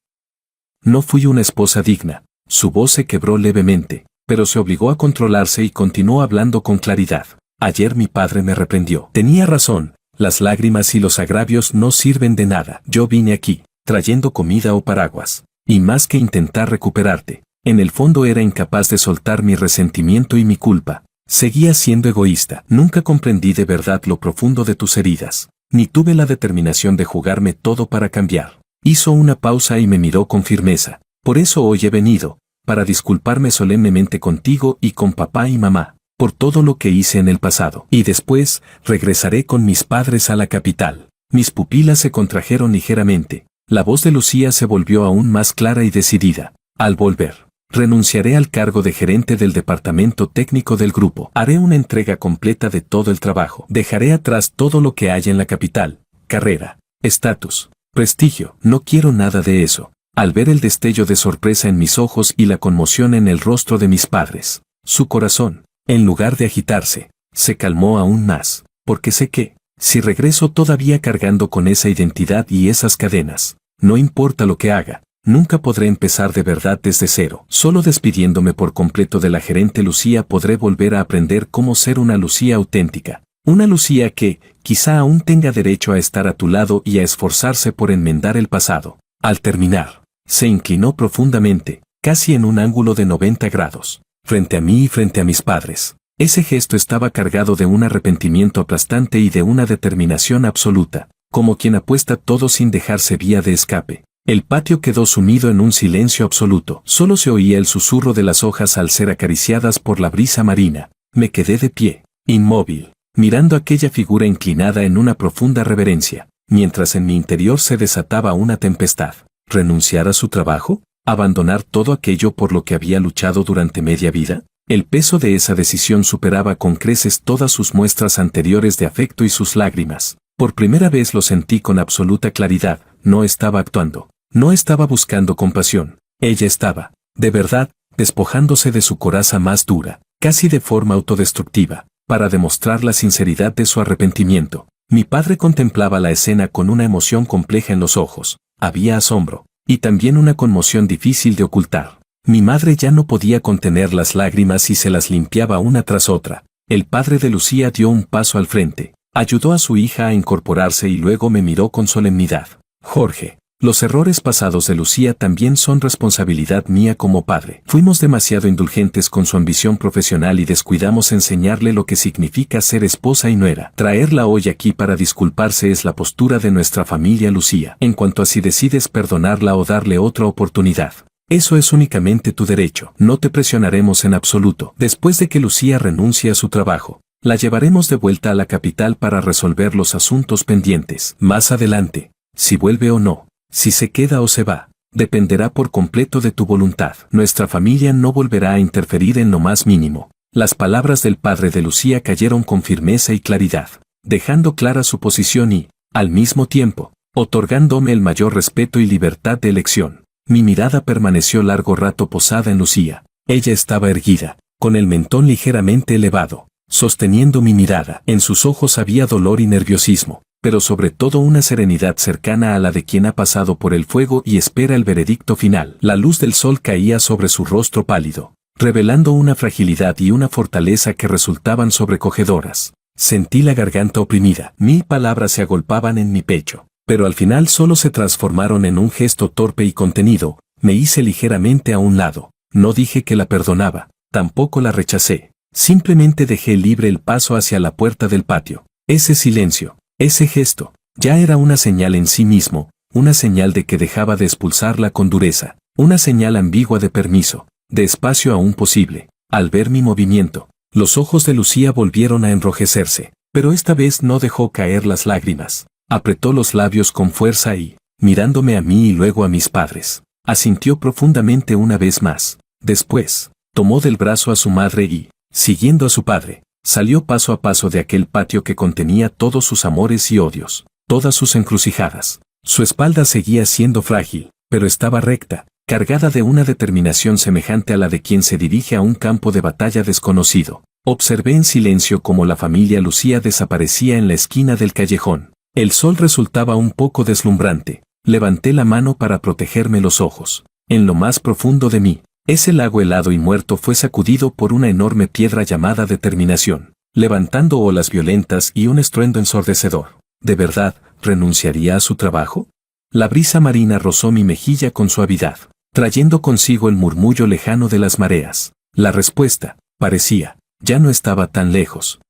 No fui una esposa digna. Su voz se quebró levemente, pero se obligó a controlarse y continuó hablando con claridad. Ayer mi padre me reprendió. Tenía razón, las lágrimas y los agravios no sirven de nada. Yo vine aquí, trayendo comida o paraguas, y más que intentar recuperarte, en el fondo era incapaz de soltar mi resentimiento y mi culpa. Seguía siendo egoísta. Nunca comprendí de verdad lo profundo de tus heridas, ni tuve la determinación de jugarme todo para cambiar. Hizo una pausa y me miró con firmeza. Por eso hoy he venido, para disculparme solemnemente contigo y con papá y mamá, por todo lo que hice en el pasado. Y después, regresaré con mis padres a la capital. Mis pupilas se contrajeron ligeramente. La voz de Lucía se volvió aún más clara y decidida. Al volver, renunciaré al cargo de gerente del departamento técnico del grupo. Haré una entrega completa de todo el trabajo. Dejaré atrás todo lo que haya en la capital: carrera, estatus, prestigio. No quiero nada de eso. Al ver el destello de sorpresa en mis ojos y la conmoción en el rostro de mis padres, su corazón, en lugar de agitarse, se calmó aún más, porque sé que, si regreso todavía cargando con esa identidad y esas cadenas, no importa lo que haga, nunca podré empezar de verdad desde cero. Solo despidiéndome por completo de la gerente Lucía podré volver a aprender cómo ser una Lucía auténtica. Una Lucía que, quizá aún tenga derecho a estar a tu lado y a esforzarse por enmendar el pasado. Al terminar, se inclinó profundamente, casi en un ángulo de 90 grados, frente a mí y frente a mis padres. Ese gesto estaba cargado de un arrepentimiento aplastante y de una determinación absoluta, como quien apuesta todo sin dejarse vía de escape. El patio quedó sumido en un silencio absoluto. Solo se oía el susurro de las hojas al ser acariciadas por la brisa marina. Me quedé de pie, inmóvil, mirando aquella figura inclinada en una profunda reverencia, mientras en mi interior se desataba una tempestad. ¿Renunciar a su trabajo? ¿Abandonar todo aquello por lo que había luchado durante media vida? El peso de esa decisión superaba con creces todas sus muestras anteriores de afecto y sus lágrimas. Por primera vez lo sentí con absoluta claridad. No estaba actuando. No estaba buscando compasión. Ella estaba, de verdad, despojándose de su coraza más dura, casi de forma autodestructiva, para demostrar la sinceridad de su arrepentimiento. Mi padre contemplaba la escena con una emoción compleja en los ojos. Había asombro, y también una conmoción difícil de ocultar. Mi madre ya no podía contener las lágrimas y se las limpiaba una tras otra. El padre de Lucía dio un paso al frente, ayudó a su hija a incorporarse y luego me miró con solemnidad. Jorge, Los errores pasados de Lucía también son responsabilidad mía como padre. Fuimos demasiado indulgentes con su ambición profesional y descuidamos enseñarle lo que significa ser esposa y nuera. Traerla hoy aquí para disculparse es la postura de nuestra familia, Lucía. En cuanto a si decides perdonarla o darle otra oportunidad, eso es únicamente tu derecho. No te presionaremos en absoluto. Después de que Lucía renuncie a su trabajo, la llevaremos de vuelta a la capital para resolver los asuntos pendientes. Más adelante, si vuelve o no, si se queda o se va, dependerá por completo de tu voluntad. Nuestra familia no volverá a interferir en lo más mínimo. Las palabras del padre de Lucía cayeron con firmeza y claridad, dejando clara su posición y, al mismo tiempo, otorgándome el mayor respeto y libertad de elección. Mi mirada permaneció largo rato posada en Lucía. Ella estaba erguida, con el mentón ligeramente elevado, sosteniendo mi mirada. En sus ojos había dolor y nerviosismo, pero sobre todo una serenidad cercana a la de quien ha pasado por el fuego y espera el veredicto final. La luz del sol caía sobre su rostro pálido, revelando una fragilidad y una fortaleza que resultaban sobrecogedoras. Sentí la garganta oprimida. 1000 palabras se agolpaban en mi pecho, pero al final solo se transformaron en un gesto torpe y contenido. Me hice ligeramente a un lado. No dije que la perdonaba, tampoco la rechacé. Simplemente dejé libre el paso hacia la puerta del patio. Ese silencio, ese gesto, ya era una señal en sí mismo, una señal de que dejaba de expulsarla con dureza, una señal ambigua de permiso, de espacio aún posible. Al ver mi movimiento, los ojos de Lucía volvieron a enrojecerse, pero esta vez no dejó caer las lágrimas. Apretó los labios con fuerza y, mirándome a mí y luego a mis padres, asintió profundamente una vez más. Después, tomó del brazo a su madre y, siguiendo a su padre, salió paso a paso de aquel patio que contenía todos sus amores y odios, todas sus encrucijadas. Su espalda seguía siendo frágil, pero estaba recta, cargada de una determinación semejante a la de quien se dirige a un campo de batalla desconocido. Observé en silencio cómo la familia Lucía desaparecía en la esquina del callejón. El sol resultaba un poco deslumbrante. Levanté la mano para protegerme los ojos. En lo más profundo de mí, ese lago helado y muerto fue sacudido por una enorme piedra llamada determinación, levantando olas violentas y un estruendo ensordecedor. ¿De verdad, renunciaría a su trabajo? La brisa marina rozó mi mejilla con suavidad, trayendo consigo el murmullo lejano de las mareas. La respuesta, parecía, ya no estaba tan lejos.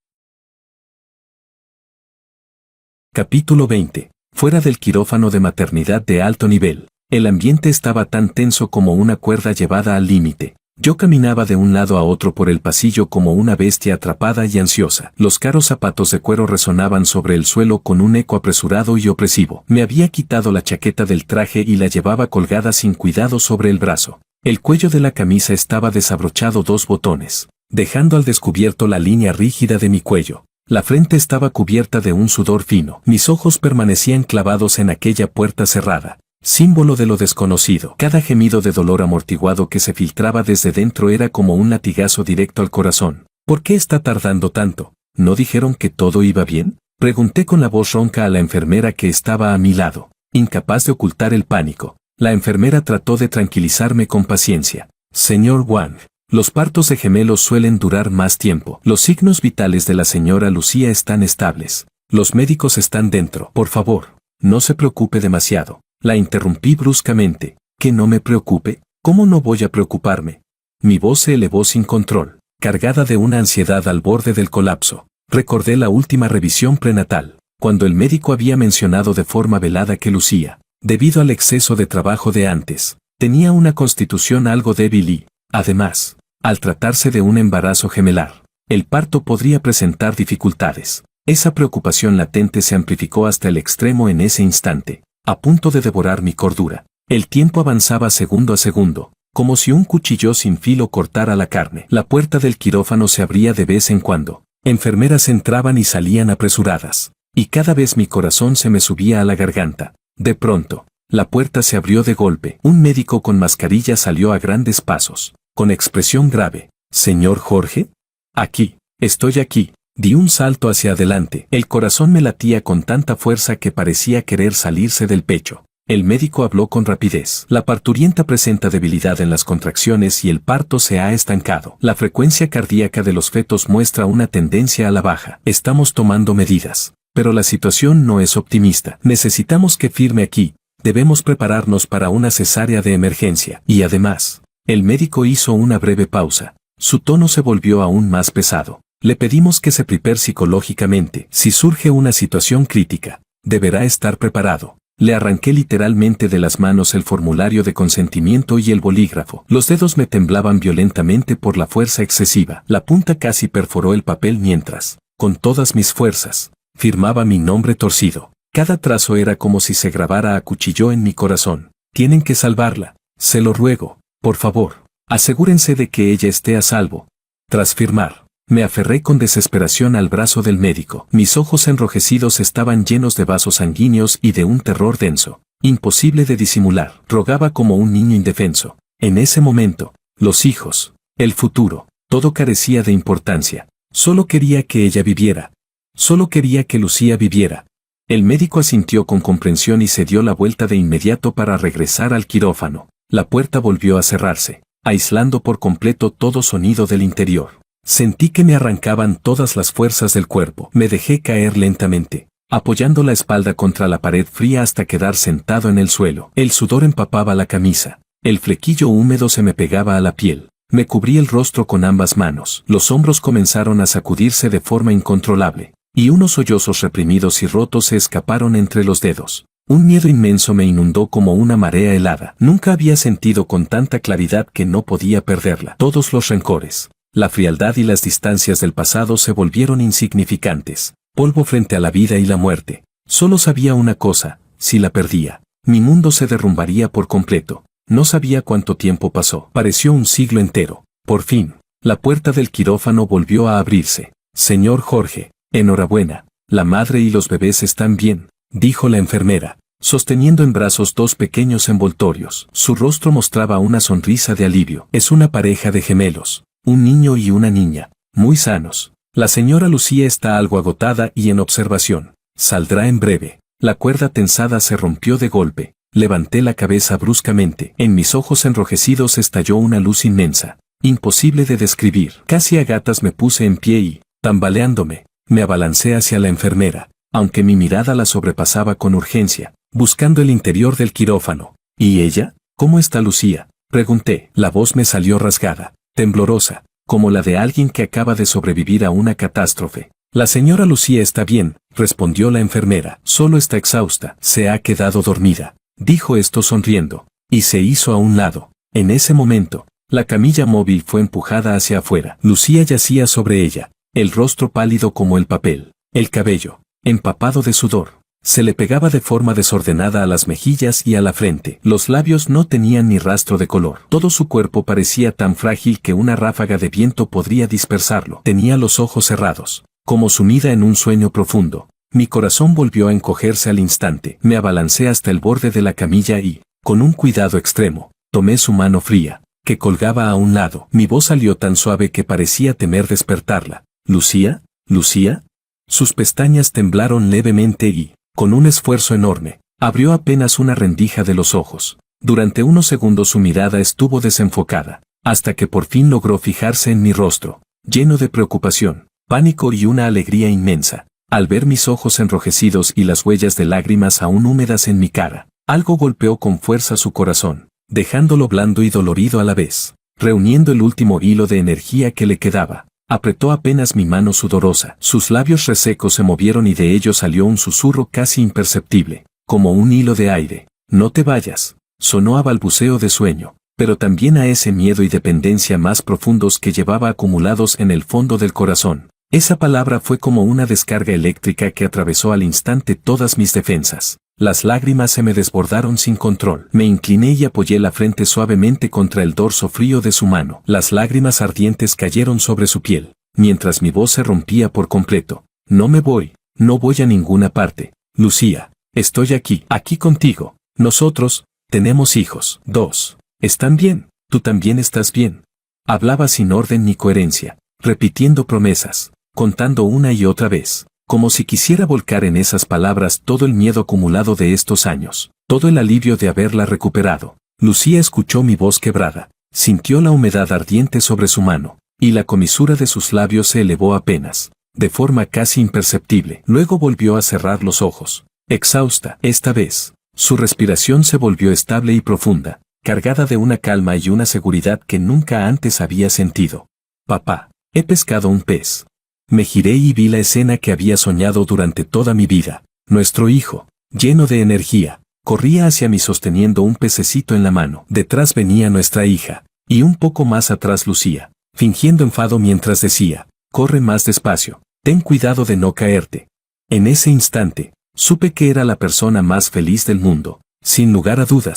Capítulo 20. Fuera del quirófano de maternidad de alto nivel. El ambiente estaba tan tenso como una cuerda llevada al límite. Yo caminaba de un lado a otro por el pasillo como una bestia atrapada y ansiosa. Los caros zapatos de cuero resonaban sobre el suelo con un eco apresurado y opresivo. Me había quitado la chaqueta del traje y la llevaba colgada sin cuidado sobre el brazo. El cuello de la camisa estaba desabrochado 2 botones, dejando al descubierto la línea rígida de mi cuello. La frente estaba cubierta de un sudor fino. Mis ojos permanecían clavados en aquella puerta cerrada, símbolo de lo desconocido. Cada gemido de dolor amortiguado que se filtraba desde dentro era como un latigazo directo al corazón. ¿Por qué está tardando tanto? ¿No dijeron que todo iba bien? Pregunté con la voz ronca a la enfermera que estaba a mi lado. Incapaz de ocultar el pánico, la enfermera trató de tranquilizarme con paciencia. Señor Wang, los partos de gemelos suelen durar más tiempo. Los signos vitales de la señora Lucía están estables. Los médicos están dentro. Por favor, no se preocupe demasiado. La interrumpí bruscamente. ¿Que no me preocupe? ¿Cómo no voy a preocuparme? Mi voz se elevó sin control, cargada de una ansiedad al borde del colapso. Recordé la última revisión prenatal, cuando el médico había mencionado de forma velada que Lucía, debido al exceso de trabajo de antes, tenía una constitución algo débil y, además, al tratarse de un embarazo gemelar, el parto podría presentar dificultades. Esa preocupación latente se amplificó hasta el extremo en ese instante, a punto de devorar mi cordura. El tiempo avanzaba segundo a segundo, como si un cuchillo sin filo cortara la carne. La puerta del quirófano se abría de vez en cuando. Enfermeras entraban y salían apresuradas, y cada vez mi corazón se me subía a la garganta. De pronto, la puerta se abrió de golpe. Un médico con mascarilla salió a grandes pasos, con expresión grave. ¿Señor Jorge? Aquí, estoy aquí. Di un salto hacia adelante. El corazón me latía con tanta fuerza que parecía querer salirse del pecho. El médico habló con rapidez. La parturienta presenta debilidad en las contracciones y el parto se ha estancado. La frecuencia cardíaca de los fetos muestra una tendencia a la baja. Estamos tomando medidas, pero la situación no es optimista. Necesitamos que firme aquí, Debemos prepararnos para una cesárea de emergencia. Y además, el médico hizo una breve pausa. Su tono se volvió aún más pesado. Le pedimos que se prepare psicológicamente. Si surge una situación crítica, deberá estar preparado. Le arranqué literalmente de las manos el formulario de consentimiento y el bolígrafo. Los dedos me temblaban violentamente por la fuerza excesiva. La punta casi perforó el papel mientras, con todas mis fuerzas, firmaba mi nombre torcido. Cada trazo era como si se grabara a cuchillo en mi corazón. Tienen que salvarla. Se lo ruego, por favor. Asegúrense de que ella esté a salvo. Tras firmar, me aferré con desesperación al brazo del médico. Mis ojos enrojecidos estaban llenos de vasos sanguíneos y de un terror denso, imposible de disimular. Rogaba como un niño indefenso. En ese momento, los hijos, el futuro, todo carecía de importancia. Solo quería que ella viviera. Solo quería que Lucía viviera. El médico asintió con comprensión y se dio la vuelta de inmediato para regresar al quirófano. La puerta volvió a cerrarse, aislando por completo todo sonido del interior. Sentí que me arrancaban todas las fuerzas del cuerpo. Me dejé caer lentamente, apoyando la espalda contra la pared fría hasta quedar sentado en el suelo. El sudor empapaba la camisa. El flequillo húmedo se me pegaba a la piel. Me cubrí el rostro con ambas manos. Los hombros comenzaron a sacudirse de forma incontrolable, y unos sollozos reprimidos y rotos se escaparon entre los dedos. Un miedo inmenso me inundó como una marea helada. Nunca había sentido con tanta claridad que no podía perderla. Todos los rencores, la frialdad y las distancias del pasado se volvieron insignificantes, polvo frente a la vida y la muerte. Solo sabía una cosa: si la perdía, mi mundo se derrumbaría por completo. No sabía cuánto tiempo pasó. Pareció un siglo entero. Por fin, la puerta del quirófano volvió a abrirse. Señor Jorge, enhorabuena. La madre y los bebés están bien, dijo la enfermera, sosteniendo en brazos dos pequeños envoltorios. Su rostro mostraba una sonrisa de alivio. Es una pareja de gemelos, un niño y una niña, muy sanos. La señora Lucía está algo agotada y en observación. Saldrá en breve. La cuerda tensada se rompió de golpe. Levanté la cabeza bruscamente. En mis ojos enrojecidos estalló una luz inmensa, imposible de describir. Casi a gatas me puse en pie y, tambaleándome, me abalancé hacia la enfermera, aunque mi mirada la sobrepasaba con urgencia, buscando el interior del quirófano. ¿Y ella? ¿Cómo está Lucía?, pregunté. La voz me salió rasgada, temblorosa, como la de alguien que acaba de sobrevivir a una catástrofe. La señora Lucía está bien, respondió la enfermera. Solo está exhausta. Se ha quedado dormida, dijo esto sonriendo, y se hizo a un lado. En ese momento, la camilla móvil fue empujada hacia afuera. Lucía yacía sobre ella, el rostro pálido como el papel, el cabello, empapado de sudor, se le pegaba de forma desordenada a las mejillas y a la frente. Los labios no tenían ni rastro de color. Todo su cuerpo parecía tan frágil que una ráfaga de viento podría dispersarlo. Tenía los ojos cerrados, como sumida en un sueño profundo. Mi corazón volvió a encogerse al instante. Me abalancé hasta el borde de la camilla y, con un cuidado extremo, tomé su mano fría, que colgaba a un lado. Mi voz salió tan suave que parecía temer despertarla. ¿Lucía? ¿Lucía? Sus pestañas temblaron levemente y, con un esfuerzo enorme, abrió apenas una rendija de los ojos. Durante unos segundos su mirada estuvo desenfocada, hasta que por fin logró fijarse en mi rostro, lleno de preocupación, pánico y una alegría inmensa. Al ver mis ojos enrojecidos y las huellas de lágrimas aún húmedas en mi cara, algo golpeó con fuerza su corazón, dejándolo blando y dolorido a la vez. Reuniendo el último hilo de energía que le quedaba, apretó apenas mi mano sudorosa. Sus labios resecos se movieron y de ellos salió un susurro casi imperceptible, como un hilo de aire. No te vayas. Sonó a balbuceo de sueño, pero también a ese miedo y dependencia más profundos que llevaba acumulados en el fondo del corazón. Esa palabra fue como una descarga eléctrica que atravesó al instante todas mis defensas. Las lágrimas se me desbordaron sin control. Me incliné y apoyé la frente suavemente contra el dorso frío de su mano. Las lágrimas ardientes cayeron sobre su piel, mientras mi voz se rompía por completo. No me voy, no voy a ninguna parte. Lucía, estoy aquí contigo. Nosotros, tenemos hijos. 2. ¿Están bien? ¿Tú también estás bien? Hablaba sin orden ni coherencia, repitiendo promesas, contando una y otra vez, como si quisiera volcar en esas palabras todo el miedo acumulado de estos años, todo el alivio de haberla recuperado. Lucía escuchó mi voz quebrada, sintió la humedad ardiente sobre su mano, y la comisura de sus labios se elevó apenas, de forma casi imperceptible. Luego volvió a cerrar los ojos, exhausta, esta vez, Su respiración se volvió estable y profunda, cargada de una calma y una seguridad que nunca antes había sentido. Papá, he pescado un pez. Me giré y vi la escena que había soñado durante toda mi vida. Nuestro hijo, lleno de energía, corría hacia mí sosteniendo un pececito en la mano. Detrás venía nuestra hija, y un poco más atrás Lucía, fingiendo enfado mientras decía, corre más despacio, ten cuidado de no caerte. En ese instante, supe que era la persona más feliz del mundo, sin lugar a dudas.